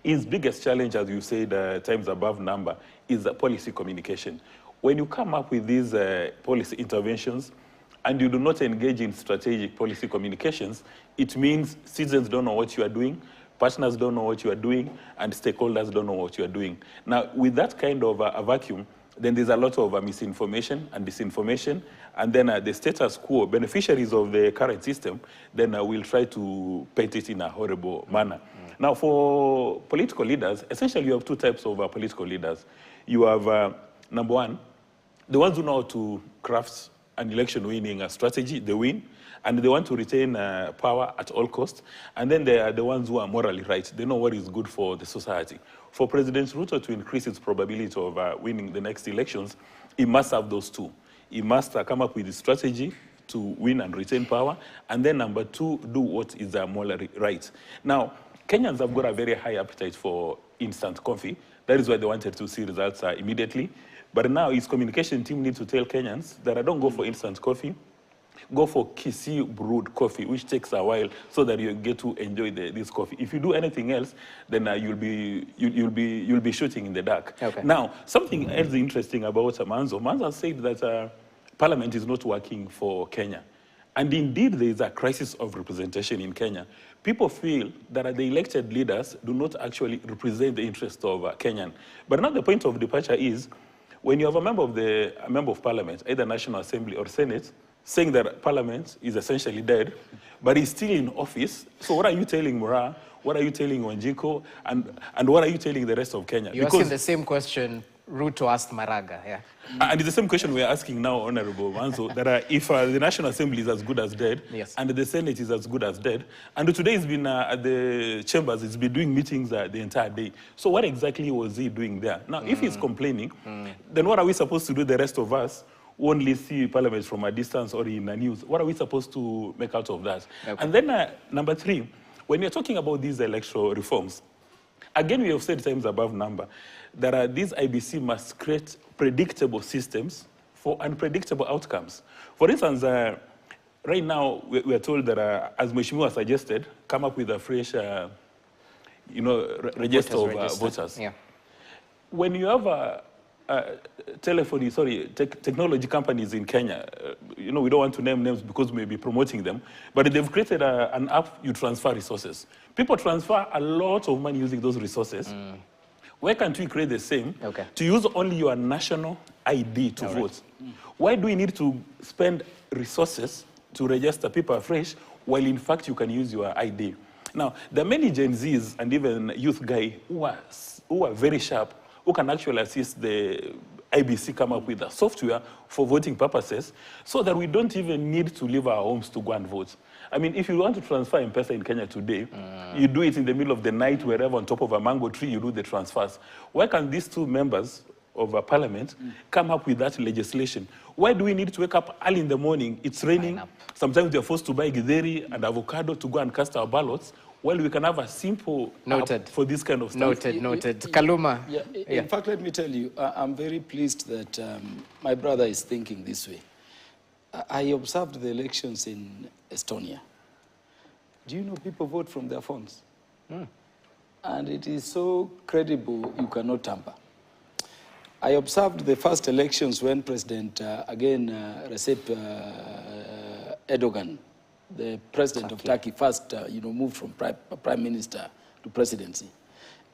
his biggest challenge, as you said, times above number, is policy communication. When you come up with these policy interventions and you do not engage in strategic policy communications, it means citizens don't know what you are doing, partners don't know what you are doing, and stakeholders don't know what you are doing. Now, with that kind of a vacuum, then there's a lot of misinformation and disinformation, and then the status quo, beneficiaries of the current system, then will try to paint it in a horrible manner. Now, for political leaders, essentially you have two types of political leaders. You have, number one, the ones who know how to craft an election-winning strategy, they win, and they want to retain power at all costs. And then they are the ones who are morally right. They know what is good for the society. For President Ruto to increase its probability of winning the next elections, he must have those two. He must come up with a strategy to win and retain power, and then number two, do what is morally right. Now, Kenyans have got a very high appetite for instant coffee. That is why they wanted to see results immediately. But now his communication team needs to tell Kenyans that I don't go for instant coffee, go for Kisii brewed coffee, which takes a while, so that you get to enjoy this coffee. If you do anything else, then you'll be shooting in the dark. Okay. Now, something else interesting about Manzo. Manzo said that Parliament is not working for Kenya. And indeed, there is a crisis of representation in Kenya. People feel that the elected leaders do not actually represent the interests of Kenyan. But now the point of departure is, when you have a member of Parliament, either National Assembly or Senate, saying that Parliament is essentially dead, but he's still in office, so what are you telling Mura? What are you telling Wanjiko? And what are you telling the rest of Kenya? You're asking the same question Ruto asked Maraga, yeah? And it's the same question we're asking now, Honorable Manzo, that if the National Assembly is as good as dead, and the Senate is as good as dead, and today he's been at the chambers, he's been doing meetings the entire day. So what exactly was he doing there? Now, if he's complaining, then what are we supposed to do, the rest of us, who only see Parliament from a distance or in the news? What are we supposed to make out of that? Okay. And then number three, when you're talking about these electoral reforms, again, we have said times above number, that these IBC must create predictable systems for unpredictable outcomes. For instance, right now, we are told that, as Mheshimiwa suggested, come up with a fresh, register of voters. Yeah. When you have technology companies in Kenya, we don't want to name names because we may be promoting them, but they've created an app you transfer resources. People transfer a lot of money using those resources. Why can't we create the same to use only your national ID to vote? Why do we need to spend resources to register people afresh while in fact you can use your ID? Now, there are many Gen Zs and even youth guys who are very sharp, who can actually assist the IBC come up with a software for voting purposes so that we don't even need to leave our homes to go and vote. I mean, if you want to transfer M-Pesa in Kenya today, you do it in the middle of the night, wherever on top of a mango tree, you do the transfers. Why can't these two members of a parliament come up with that legislation? Why do we need to wake up early in the morning? It's raining. Sometimes we are forced to buy githeri and avocado to go and cast our ballots. Well, we can have a simple app for this kind of stuff. Noted. Kaluma. In fact, let me tell you, I'm very pleased that my brother is thinking this way. I observed the elections in Estonia. Do you know people vote from their phones? And it is so credible, you cannot tamper. I observed the first elections when President, Recep Erdogan, the president of Turkey, first moved from prime minister to presidency.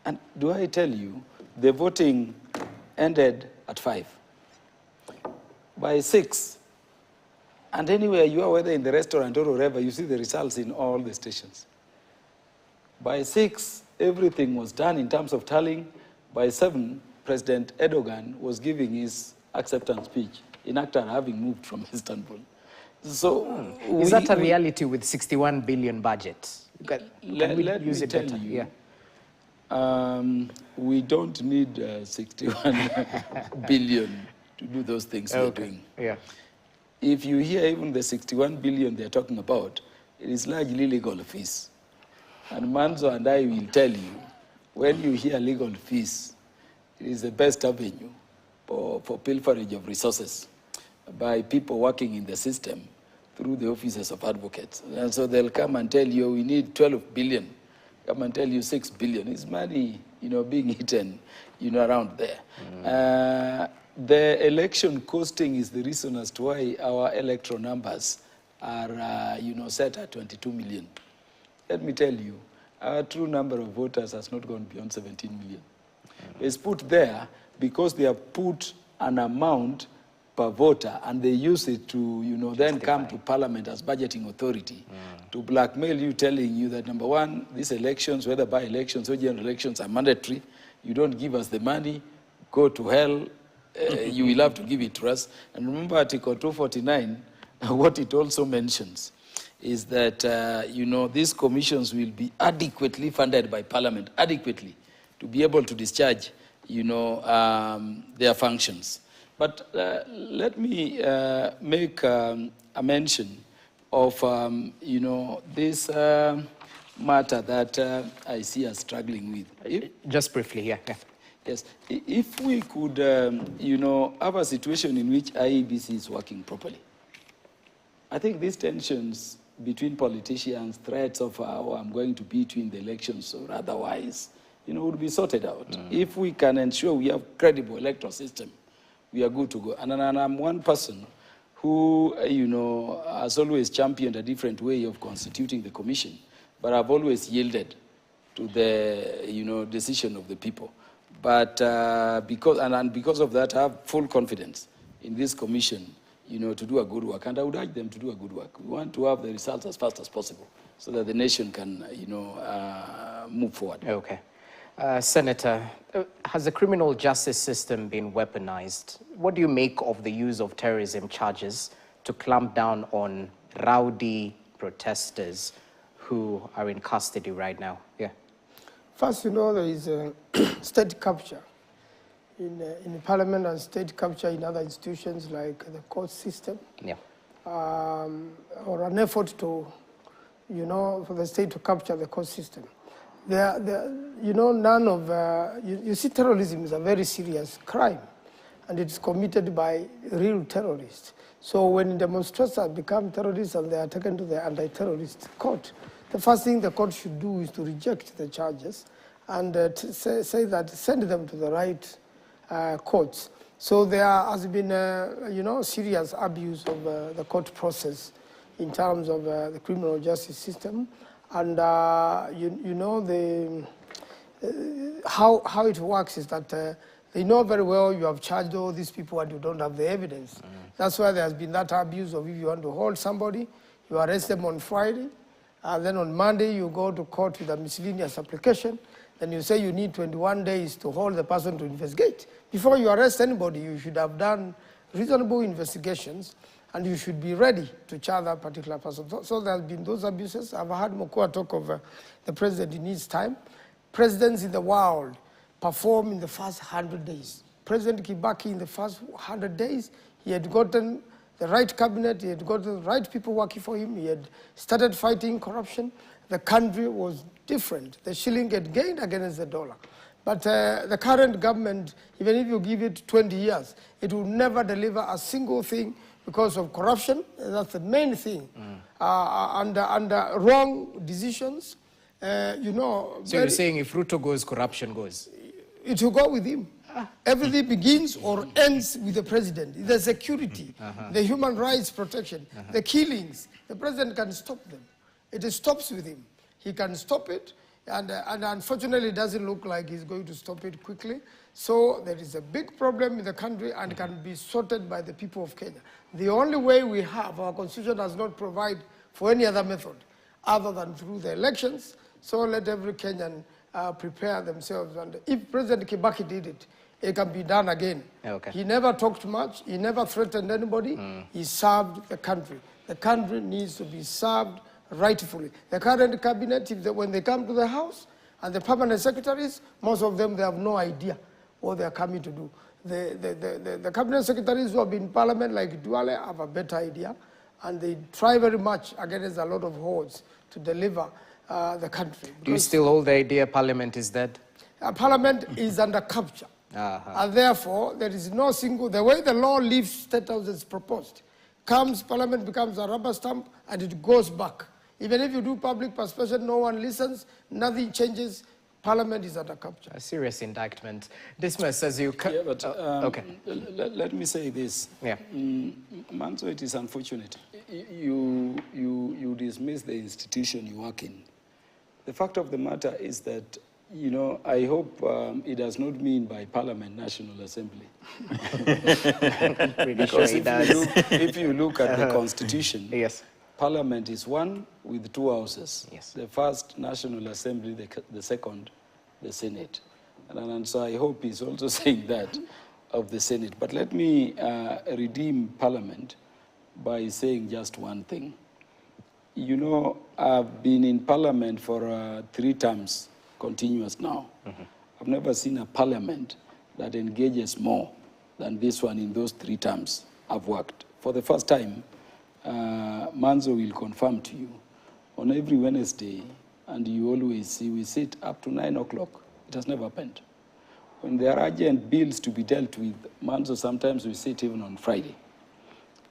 And do I tell you, the voting ended at 5. By 6, and anywhere you are, whether in the restaurant or wherever, you see the results in all the stations. By 6, everything was done in terms of tallying. By 7, President Erdogan was giving his acceptance speech in Ankara, having moved from Istanbul. So, is that a reality with 61 billion budget? Let me tell you, we don't need 61 billion to do those things we're doing. If you hear even the 61 billion they're talking about, it is largely legal fees. And Manzo and I will tell you, when you hear legal fees, it is the best avenue for pilferage of resources by people working in the system through the offices of advocates. And so they'll come and tell you, we need 12 billion. Come and tell you 6 billion. It's money, being hidden, around there. The election costing is the reason as to why our electoral numbers are, set at 22 million. Let me tell you, our true number of voters has not gone beyond 17 million. It's put there because they have put an amount per voter, and they use it to, then come to Parliament as budgeting authority to blackmail you, telling you that, number one, these elections, whether by-elections or general elections, are mandatory. You don't give us the money, go to hell. You will have to give it to us. And remember Article 249, what it also mentions is that, these commissions will be adequately funded by Parliament, adequately, to be able to discharge, their functions. But let me make a mention of, this matter that I see us struggling with. Just briefly, yeah. Yes, if we could, have a situation in which IEBC is working properly, I think these tensions between politicians, threats of how I'm going to be between the elections or otherwise, would be sorted out. If we can ensure we have credible electoral system, we are good to go. And I'm one person who, has always championed a different way of constituting the commission, but I've always yielded to the, decision of the people. But because of that, I have full confidence in this commission, to do a good work. And I would urge them to do a good work. We want to have the results as fast as possible so that the nation can, move forward. Okay. Senator, has the criminal justice system been weaponized? What do you make of the use of terrorism charges to clamp down on rowdy protesters who are in custody right now? Yeah. First, there is state capture in Parliament and state capture in other institutions like the court system. Yeah. Or an effort to, for the state to capture the court system. None of, you see, terrorism is a very serious crime, and it's committed by real terrorists. So when demonstrators have become terrorists and they are taken to the anti-terrorist court, the first thing the court should do is to reject the charges and say that send them to the right courts. So there has been, serious abuse of the court process in terms of the criminal justice system, and how it works is that they know very well you have charged all these people and you don't have the evidence. That's why there has been that abuse of if you want to hold somebody, you arrest them on Friday, and then on Monday you go to court with a miscellaneous application, then you say you need 21 days to hold the person to investigate. Before you arrest anybody, you should have done reasonable investigations and you should be ready to charge that particular person. So there have been those abuses. I've heard Mokua talk of the president in his time. Presidents in the world perform in the first 100 days. President Kibaki in the first 100 days, he had gotten the right cabinet, he had gotten the right people working for him, he had started fighting corruption. The country was different. The shilling had gained against the dollar. But the current government, even if you give it 20 years, it will never deliver a single thing because of corruption. That's the main thing. And wrong decisions, So you're saying if Ruto goes, corruption goes? It will go with him. Everything begins or ends with the president. The security, the human rights protection, the killings. The president can stop them. It stops with him. He can stop it, and unfortunately it doesn't look like he's going to stop it quickly. So there is a big problem in the country and can be sorted by the people of Kenya. The only way we have, our constitution does not provide for any other method other than through the elections. So let every Kenyan prepare themselves. And if President Kibaki did it, it can be done again. Okay. He never talked much. He never threatened anybody. He served the country. The country needs to be served rightfully. The current cabinet, when they come to the House, and the permanent secretaries, most of them, they have no idea what they are coming to do. The cabinet secretaries who have been in parliament, like Duale, have a better idea, and they try very much against a lot of odds to deliver the country. Do you still hold the idea Parliament is dead? Parliament is under capture. And therefore, there is no single, the way the law leaves State House as proposed, Parliament becomes a rubber stamp and it goes back. Even if you do public participation, no one listens, nothing changes, Parliament is under capture. A serious indictment. Dismas, as you... Yeah, but okay. Let me say this. Yeah. Manso, it is unfortunate. You dismiss the institution you work in. The fact of the matter is that, I hope it does not mean by Parliament, National Assembly. Pretty sure it does. If you look at the Constitution, yes. Parliament is one with two houses. Yes. The first, National Assembly, the second, the Senate. And so I hope he's also saying that of the Senate. But let me redeem Parliament by saying just one thing. I've been in Parliament for 3 terms continuous now. I've never seen a Parliament that engages more than this one in those 3 terms I've worked. For the first time, Manzo will confirm to you, on every Wednesday, and you always see, we sit up to 9 o'clock. It has never happened. When there are urgent bills to be dealt with, Manzo, sometimes we sit even on Friday.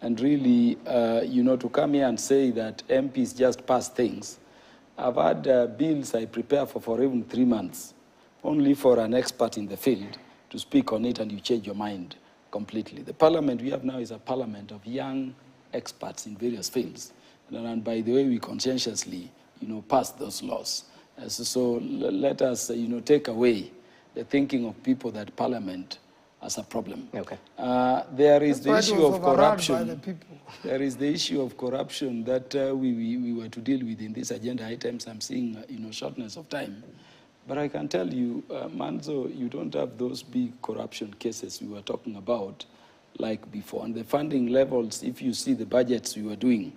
And really, to come here and say that MPs just pass things. I've had bills I prepare for even 3 months, only for an expert in the field to speak on it, and you change your mind completely. The Parliament we have now is a Parliament of young experts in various fields. And by the way, we conscientiously, pass those laws. So let us, take away the thinking of people that Parliament as a problem. Okay. There is the issue of corruption. By the people. There is the issue of corruption that we were to deal with in these agenda items. I'm seeing, shortness of time. But I can tell you, Manzo, you don't have those big corruption cases we were talking about like before. And the funding levels, if you see the budgets we were doing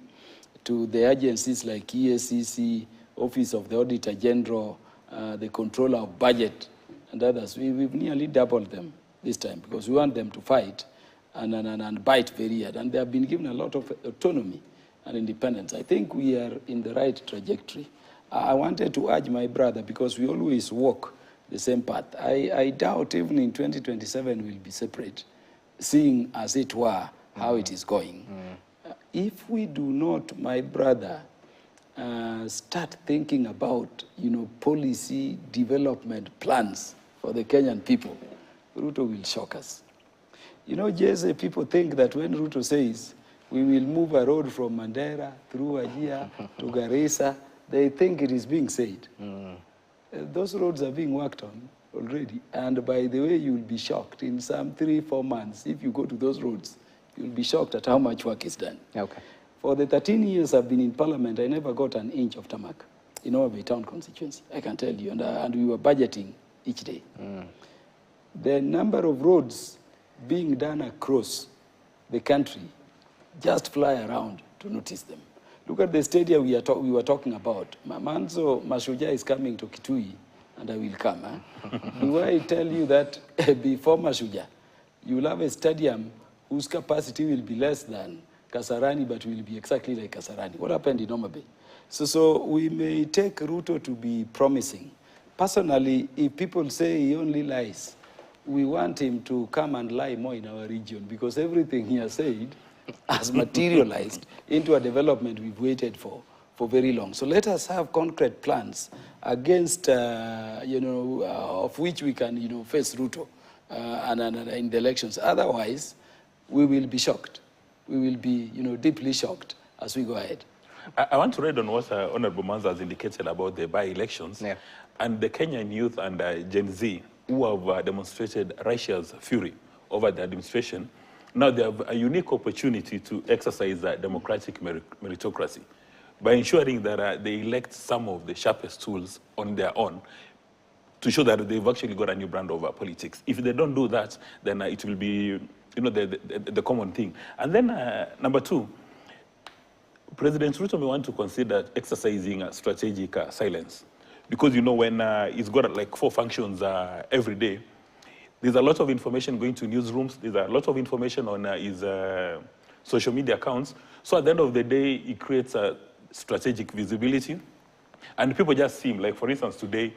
to the agencies like EACC, Office of the Auditor General, the Controller of Budget, and others, we've nearly doubled them this time because we want them to fight and bite very hard. And they have been given a lot of autonomy and independence. I think we are in the right trajectory. I wanted to urge my brother, because we always walk the same path. I doubt even in 2027 we'll be separate, seeing as it were how it is going. If we do not, my brother, start thinking about policy development plans for the Kenyan people, Ruto will shock us. You know, Jesse, people think that when Ruto says, we will move a road from Mandera through Wajir to Garissa, they think it is being said. Those roads are being worked on already. And by the way, you will be shocked. In some 3-4 months, if you go to those roads, you'll be shocked at how much work is done. Okay. For the 13 years I've been in Parliament, I never got an inch of tarmac in our town constituency, I can tell you. And we were budgeting each day. The number of roads being done across the country, just fly around to notice them. Look at the stadium we were talking about. Manzo Mashujaa is coming to Kitui, and I will come. Do I tell you that before Mashujaa, you will have a stadium whose capacity will be less than Kasarani, but will be exactly like Kasarani. What happened in Homa Bay? So we may take Ruto to be promising. Personally, if people say he only lies, we want him to come and lie more in our region, because everything he has said has materialized into a development we've waited for very long. So let us have concrete plans against, of which we can, face Ruto and in the elections. Otherwise, we will be shocked. We will be, deeply shocked as we go ahead. I want to read on what Honorable Manzo has indicated about the by-elections. Yeah. And the Kenyan youth and Gen Z who have demonstrated righteous fury over the administration, now they have a unique opportunity to exercise democratic meritocracy by ensuring that they elect some of the sharpest tools on their own to show that they've actually got a new brand of politics. If they don't do that, then it will be, the common thing. And then number two, President Ruto may want to consider exercising strategic silence. Because, when he's got like 4 functions every day, there's a lot of information going to newsrooms. There's a lot of information on his social media accounts. So at the end of the day, he creates a strategic visibility. And people just see him. Like, for instance, today,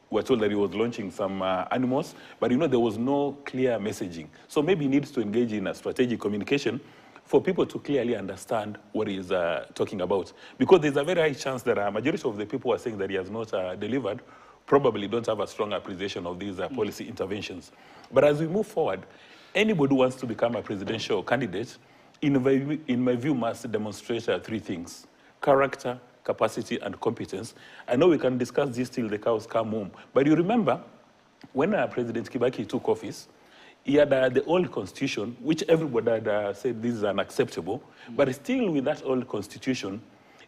we're told that he was launching some animals, but there was no clear messaging. So maybe he needs to engage in a strategic communication for people to clearly understand what he's talking about. Because there's a very high chance that a majority of the people who are saying that he has not delivered probably don't have a strong appreciation of these policy interventions. But as we move forward, anybody who wants to become a presidential candidate, in my view, must demonstrate 3 things: character, capacity, and competence. I know we can discuss this till the cows come home. But you remember, when President Kibaki took office, he had the old constitution, which everybody had said this is unacceptable. But still with that old constitution,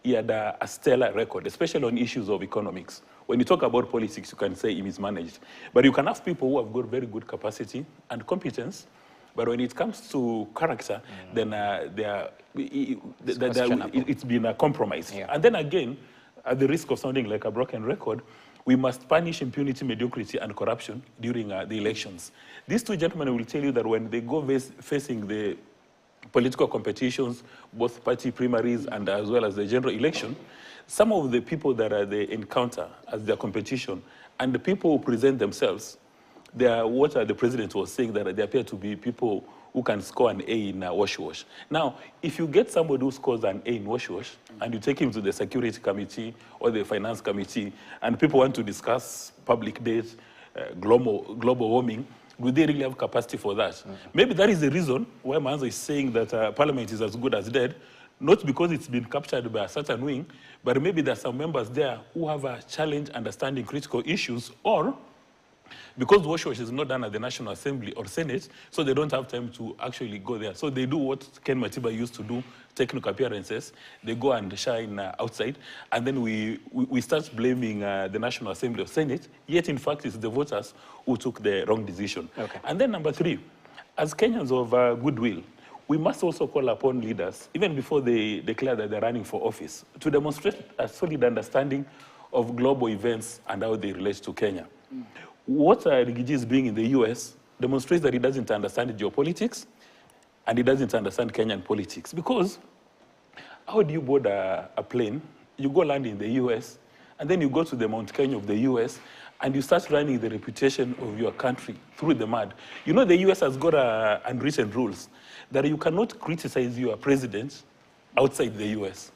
he had a stellar record, especially on issues of economics. When you talk about politics, you can say he mismanaged. But you can have people who have got very good capacity and competence. But when it comes to character, then it's been a compromise. Yeah. And then again, at the risk of sounding like a broken record, we must punish impunity, mediocrity, and corruption during the elections. These 2 gentlemen will tell you that when they go facing the political competitions, both party primaries and as well as the general election, some of the people that they encounter as their competition and the people who present themselves, they are what the president was saying, that they appear to be people who can score an A in wash-wash. Now, if you get somebody who scores an A in wash-wash and you take him to the security committee or the finance committee and people want to discuss public debt, global warming, do they really have capacity for that? Maybe that is the reason why Manzo is saying that Parliament is as good as dead, not because it's been captured by a certain wing, but maybe there are some members there who have a challenge understanding critical issues, or because wash-wash is not done at the National Assembly or Senate, so they don't have time to actually go there. So they do what Ken Matiba used to do, technical appearances. They go and shine outside, and then we start blaming the National Assembly or Senate, yet in fact it's the voters who took the wrong decision. Okay. And then number 3, as Kenyans of goodwill, we must also call upon leaders, even before they declare that they're running for office, to demonstrate a solid understanding of global events and how they relate to Kenya. What Rigiji is doing in the US demonstrates that he doesn't understand geopolitics and he doesn't understand Kenyan politics. Because how do you board a plane, you go land in the US, and then you go to the Mount Kenya of the US, and you start running the reputation of your country through the mud. The US has got unwritten rules that you cannot criticize your president outside the US.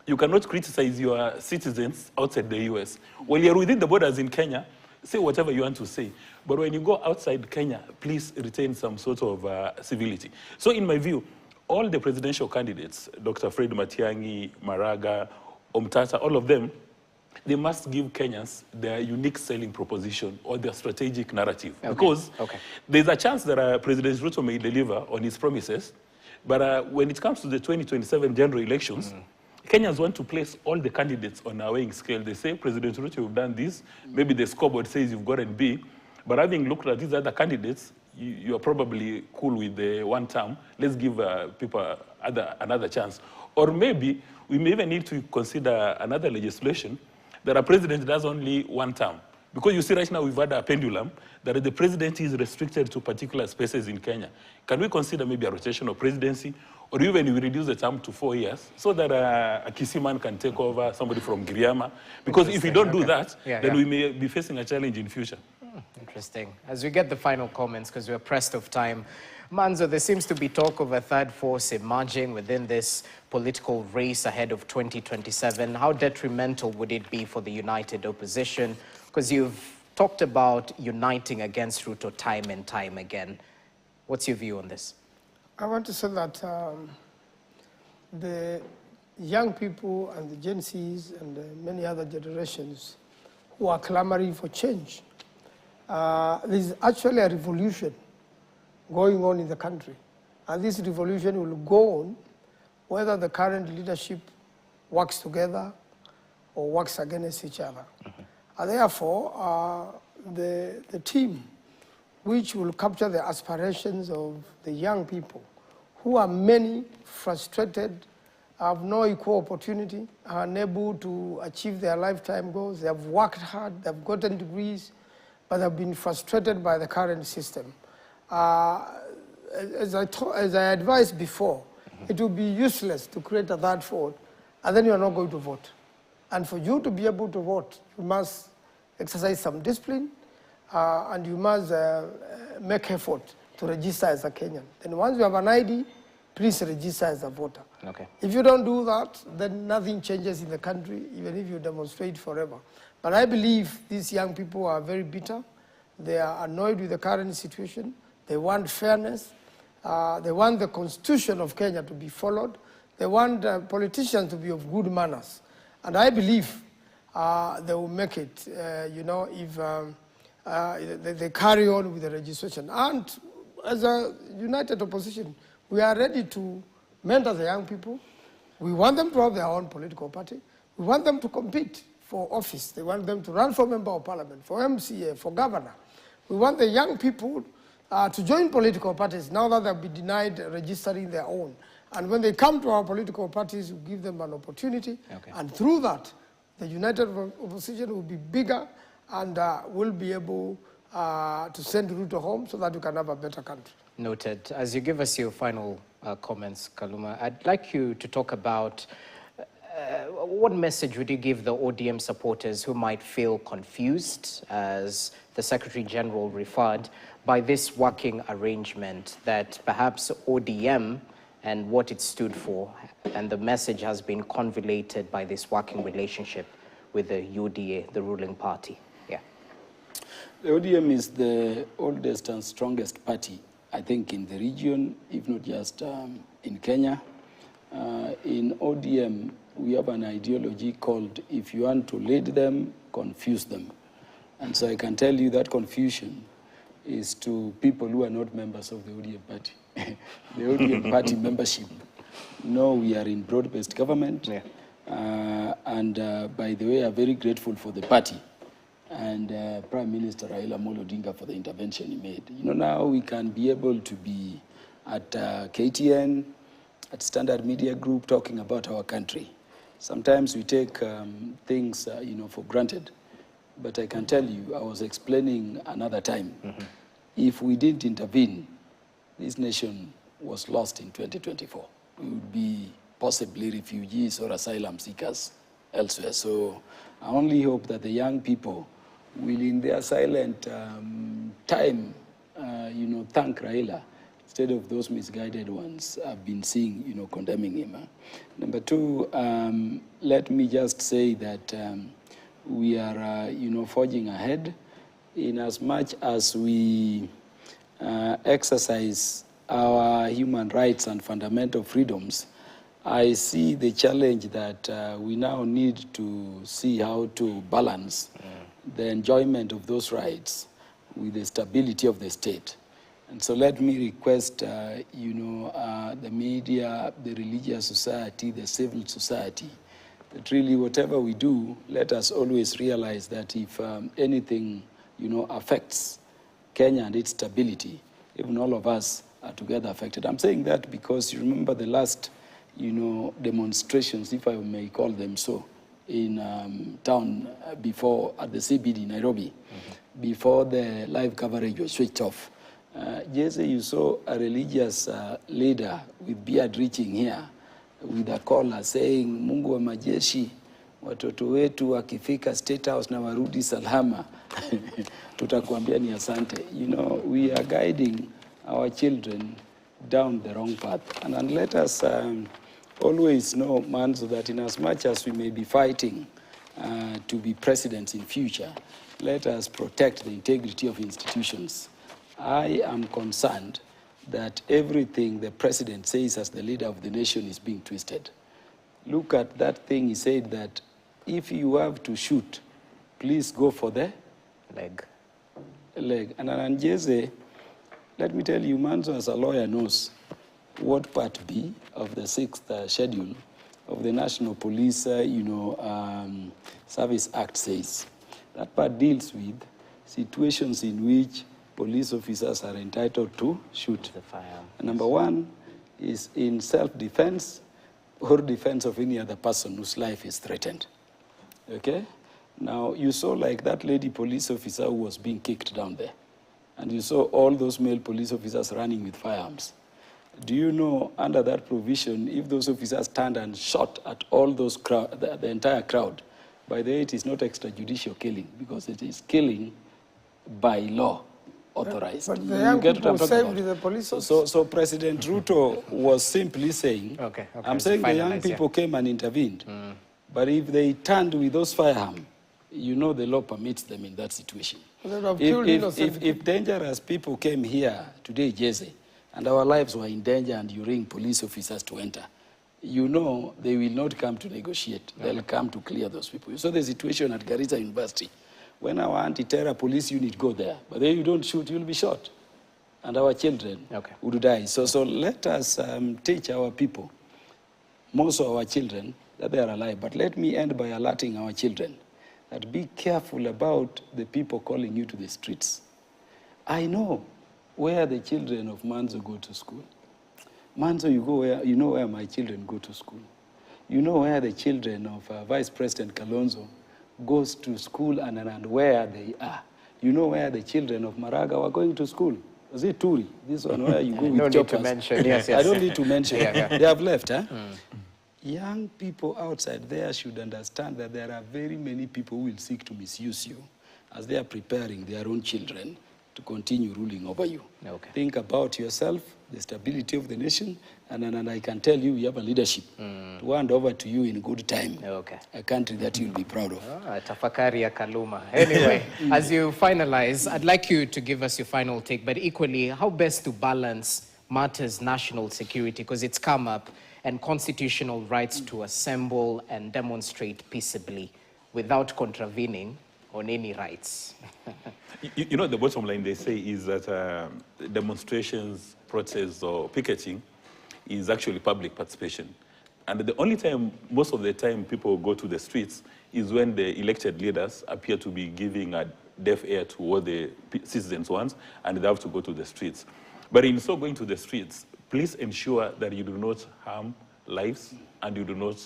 You cannot criticize your citizens outside the US. While you're within the borders in Kenya, say whatever you want to say. But when you go outside Kenya, please retain some sort of civility. So in my view, all the presidential candidates, Dr. Fred Matiang'i, Maraga, Omtata, all of them, they must give Kenyans their unique selling proposition or their strategic narrative. Okay. Because there's a chance that President Ruto may deliver on his promises, but when it comes to the 2027 general elections, Kenyans want to place all the candidates on a weighing scale. They say, President Ruto, you've done this. Maybe the scoreboard says you've gotten B. But having looked at these other candidates, you are probably cool with the one term. Let's give people another chance. Or maybe we may even need to consider another legislation that a president does only one term. Because you see right now we've had a pendulum that the president is restricted to particular spaces in Kenya. Can we consider maybe a rotational presidency, or even we reduce the term to 4 years so that a Kisii man can take over somebody from Giriama? Because if we don't do that, then we may be facing a challenge in future. Interesting. As we get the final comments, because we're pressed of time, Manzo, there seems to be talk of a third force emerging within this political race ahead of 2027. How detrimental would it be for the united opposition? Because you've talked about uniting against Ruto time and time again. What's your view on this? I want to say that the young people and the Gen Zs and many other generations who are clamoring for change, there's actually a revolution going on in the country. And this revolution will go on whether the current leadership works together or works against each other. And therefore, the team which will capture the aspirations of the young people, who are many frustrated, have no equal opportunity, are unable to achieve their lifetime goals. They have worked hard, they've gotten degrees, but have been frustrated by the current system. As I advised before, it will be useless to create a third force, and then you are not going to vote. And for you to be able to vote, you must exercise some discipline, and you must make effort to register as a Kenyan. Then once you have an ID, please register as a voter. Okay. If you don't do that, then nothing changes in the country, even if you demonstrate forever. But I believe these young people are very bitter. They are annoyed with the current situation. They want fairness. They want the constitution of Kenya to be followed. They want politicians to be of good manners. And I believe they will make it, if they carry on with the registration. And as a united opposition, we are ready to mentor the young people. We want them to have their own political party. We want them to compete for office. They want them to run for member of parliament, for MCA, for governor. We want the young people to join political parties now that they've been denied registering their own. And when they come to our political parties, we give them an opportunity. Okay. And through that, the united opposition will be bigger and will be able to send Ruto home so that we can have a better country. Noted. As you give us your final comments, Kaluma, I'd like you to talk about what message would you give the ODM supporters who might feel confused, as the Secretary General referred, by this working arrangement that perhaps ODM and what it stood for, and the message has been convoluted by this working relationship with the UDA, the ruling party? Yeah. The ODM is the oldest and strongest party, I think, in the region, if not just in Kenya. In ODM, we have an ideology called, if you want to lead them, confuse them. And so I can tell you that confusion is to people who are not members of the ODM party. The ODM party membership know we are in broad-based government. Yeah. And by the way, I'm very grateful for the party and Prime Minister Raila Amolo Odinga for the intervention he made. You know, now we can be able to be at KTN, at Standard Media Group, talking about our country. Sometimes we take things, for granted. But I can tell you, I was explaining another time, if we didn't intervene, this nation was lost in 2024. We would be possibly refugees or asylum seekers elsewhere. So I only hope that the young people will, in their silent time, thank Raila, instead of those misguided ones I've been seeing, condemning him. Number two, let me just say that we are, forging ahead. in as much as we exercise our human rights and fundamental freedoms, I see the challenge that we now need to see how to balance the enjoyment of those rights with the stability of the state. And so let me request, the media, the religious society, the civil society, that really whatever we do, let us always realize that if anything, affects Kenya and its stability, even all of us are together affected. I'm saying that because you remember the last, demonstrations, if I may call them so, in town before, at the CBD, Nairobi, before the live coverage was switched off. Jesse, you saw a religious leader with beard reaching here with a caller saying, Mungu wa majeshi, watoto wetu wakifika State House na warudi salama, tutakuambia ni asante. We are guiding our children down the wrong path. And let us always know, Manzo, that in as much as we may be fighting to be presidents in future, let us protect the integrity of institutions. I am concerned that everything the president says as the leader of the nation is being twisted. Look at that thing he said that if you have to shoot, please go for the leg. And Anjeze, let me tell you, Manzo as a lawyer knows what Part B of the 6th schedule of the National Police Service Act says. That part deals with situations in which police officers are entitled to shoot. The fire. Number one is in self-defense or defense of any other person whose life is threatened. Okay? Now, you saw like that lady police officer who was being kicked down there. And you saw all those male police officers running with firearms. Do you know, under that provision, if those officers turned and shot at all those the entire crowd, by the way, it is not extrajudicial killing, because it is killing by law authorized. But the young people saved the police. So President Ruto was simply saying, okay, I'm saying the young people came and intervened, but if they turned with those firearms, the law permits them in that situation. If dangerous people came here today, Jesse, and our lives were in danger and you ring police officers to enter, they will not come to negotiate. They'll come to clear those people. You saw the situation at Garissa University. When our anti-terror police unit go there, but then you don't shoot, you'll be shot. And our children would die. So let us teach our people, most of our children, that they are alive. But let me end by alerting our children that be careful about the people calling you to the streets. I know where the children of Manzo go to school. Manzo, you know where my children go to school. You know where the children of Vice President Kalonzo goes to school and where they are. You know where the children of Maraga were going to school. Was it Turi? This one where you go with no choppers. Need to mention. Yes. I don't need to mention. They have left, huh? Young people outside there should understand that there are very many people who will seek to misuse you as they are preparing their own children to continue ruling over you. Think about yourself, the stability of the nation, and I can tell you, you have a leadership to hand over to you in good time. A country that you'll be proud of. Tafakari ya Kaluma. Anyway, as you finalize, I'd like you to give us your final take, but equally, how best to balance matters national security, because it's come up, and constitutional rights to assemble and demonstrate peaceably without contravening on any rights. The bottom line they say is that demonstrations, protests, or picketing is actually public participation. And the only time, most of the time, people go to the streets is when the elected leaders appear to be giving a deaf ear to what the citizens want, and they have to go to the streets. But in so going to the streets, please ensure that you do not harm lives and you do not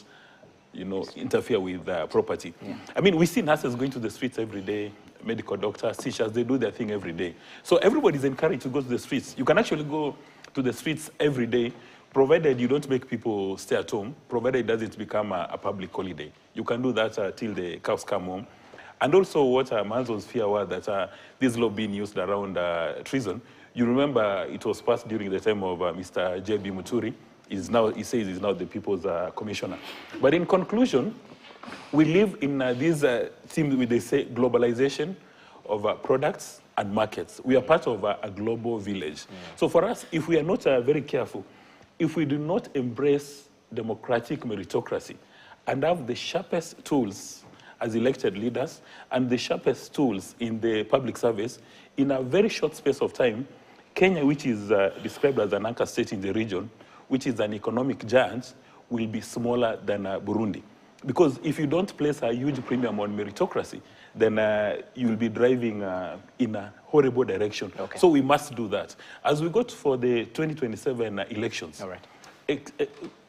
interfere with property. I mean, we see nurses going to the streets every day, medical doctors, teachers, they do their thing every day. So everybody is encouraged to go to the streets. You can actually go to the streets every day, provided you don't make people stay at home, provided it doesn't become a public holiday. You can do that till the cows come home. And also what Manzo's fear was that this law being used around treason. You remember it was passed during the time of Mr. J.B. Muturi. He says he's now the people's commissioner. But in conclusion, we live in this theme with they say globalization, of products and markets. We are part of a global village. So for us, if we are not very careful, if we do not embrace democratic meritocracy and have the sharpest tools as elected leaders and the sharpest tools in the public service, in a very short space of time, Kenya, which is described as an anchor state in the region, which is an economic giant, will be smaller than Burundi. Because if you don't place a huge premium on meritocracy, then you'll be driving in a horrible direction. Okay. So we must do that. As we go for the 2027 elections, All right.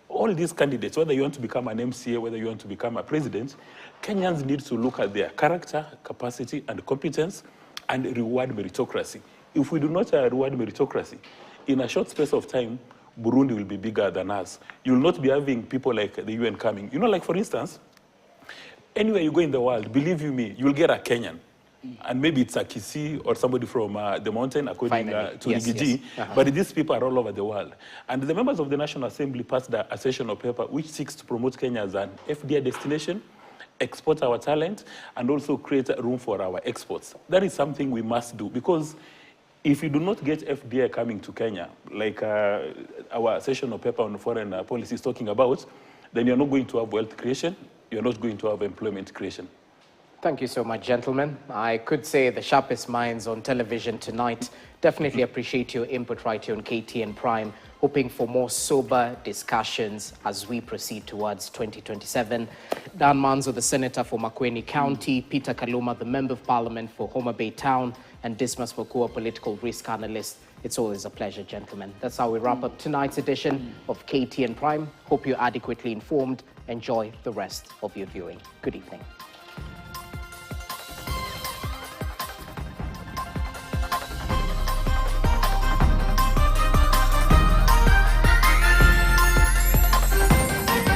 All these candidates, whether you want to become an MCA, whether you want to become a president, Kenyans need to look at their character, capacity, and competence, and reward meritocracy. If we do not reward meritocracy, in a short space of time, Burundi will be bigger than us. You'll not be having people like the UN coming. You know, like for instance, anywhere you go in the world, believe you me, you'll get a Kenyan. And maybe it's a Kisii or somebody from the mountain, according to Rigiji. Yes. But these people are all over the world. And the members of the National Assembly passed a sessional paper which seeks to promote Kenya as an FDI destination, export our talent, and also create room for our exports. That is something we must do, because if you do not get FDI coming to Kenya, like our sessional paper on foreign policy is talking about, then you're not going to have wealth creation, you're not going to have employment creation. Thank you so much, gentlemen. I could say the sharpest minds on television tonight. Definitely appreciate your input right here on KTN Prime. Hoping for more sober discussions as we proceed towards 2027. Dan Manzo, the Senator for Makueni County, Peter Kaluma, the Member of Parliament for Homa Bay Town, and Dismas Mokua, Political Risk Analyst. It's always a pleasure, gentlemen. That's how we wrap up tonight's edition of KTN Prime. Hope you're adequately informed. Enjoy the rest of your viewing. Good evening.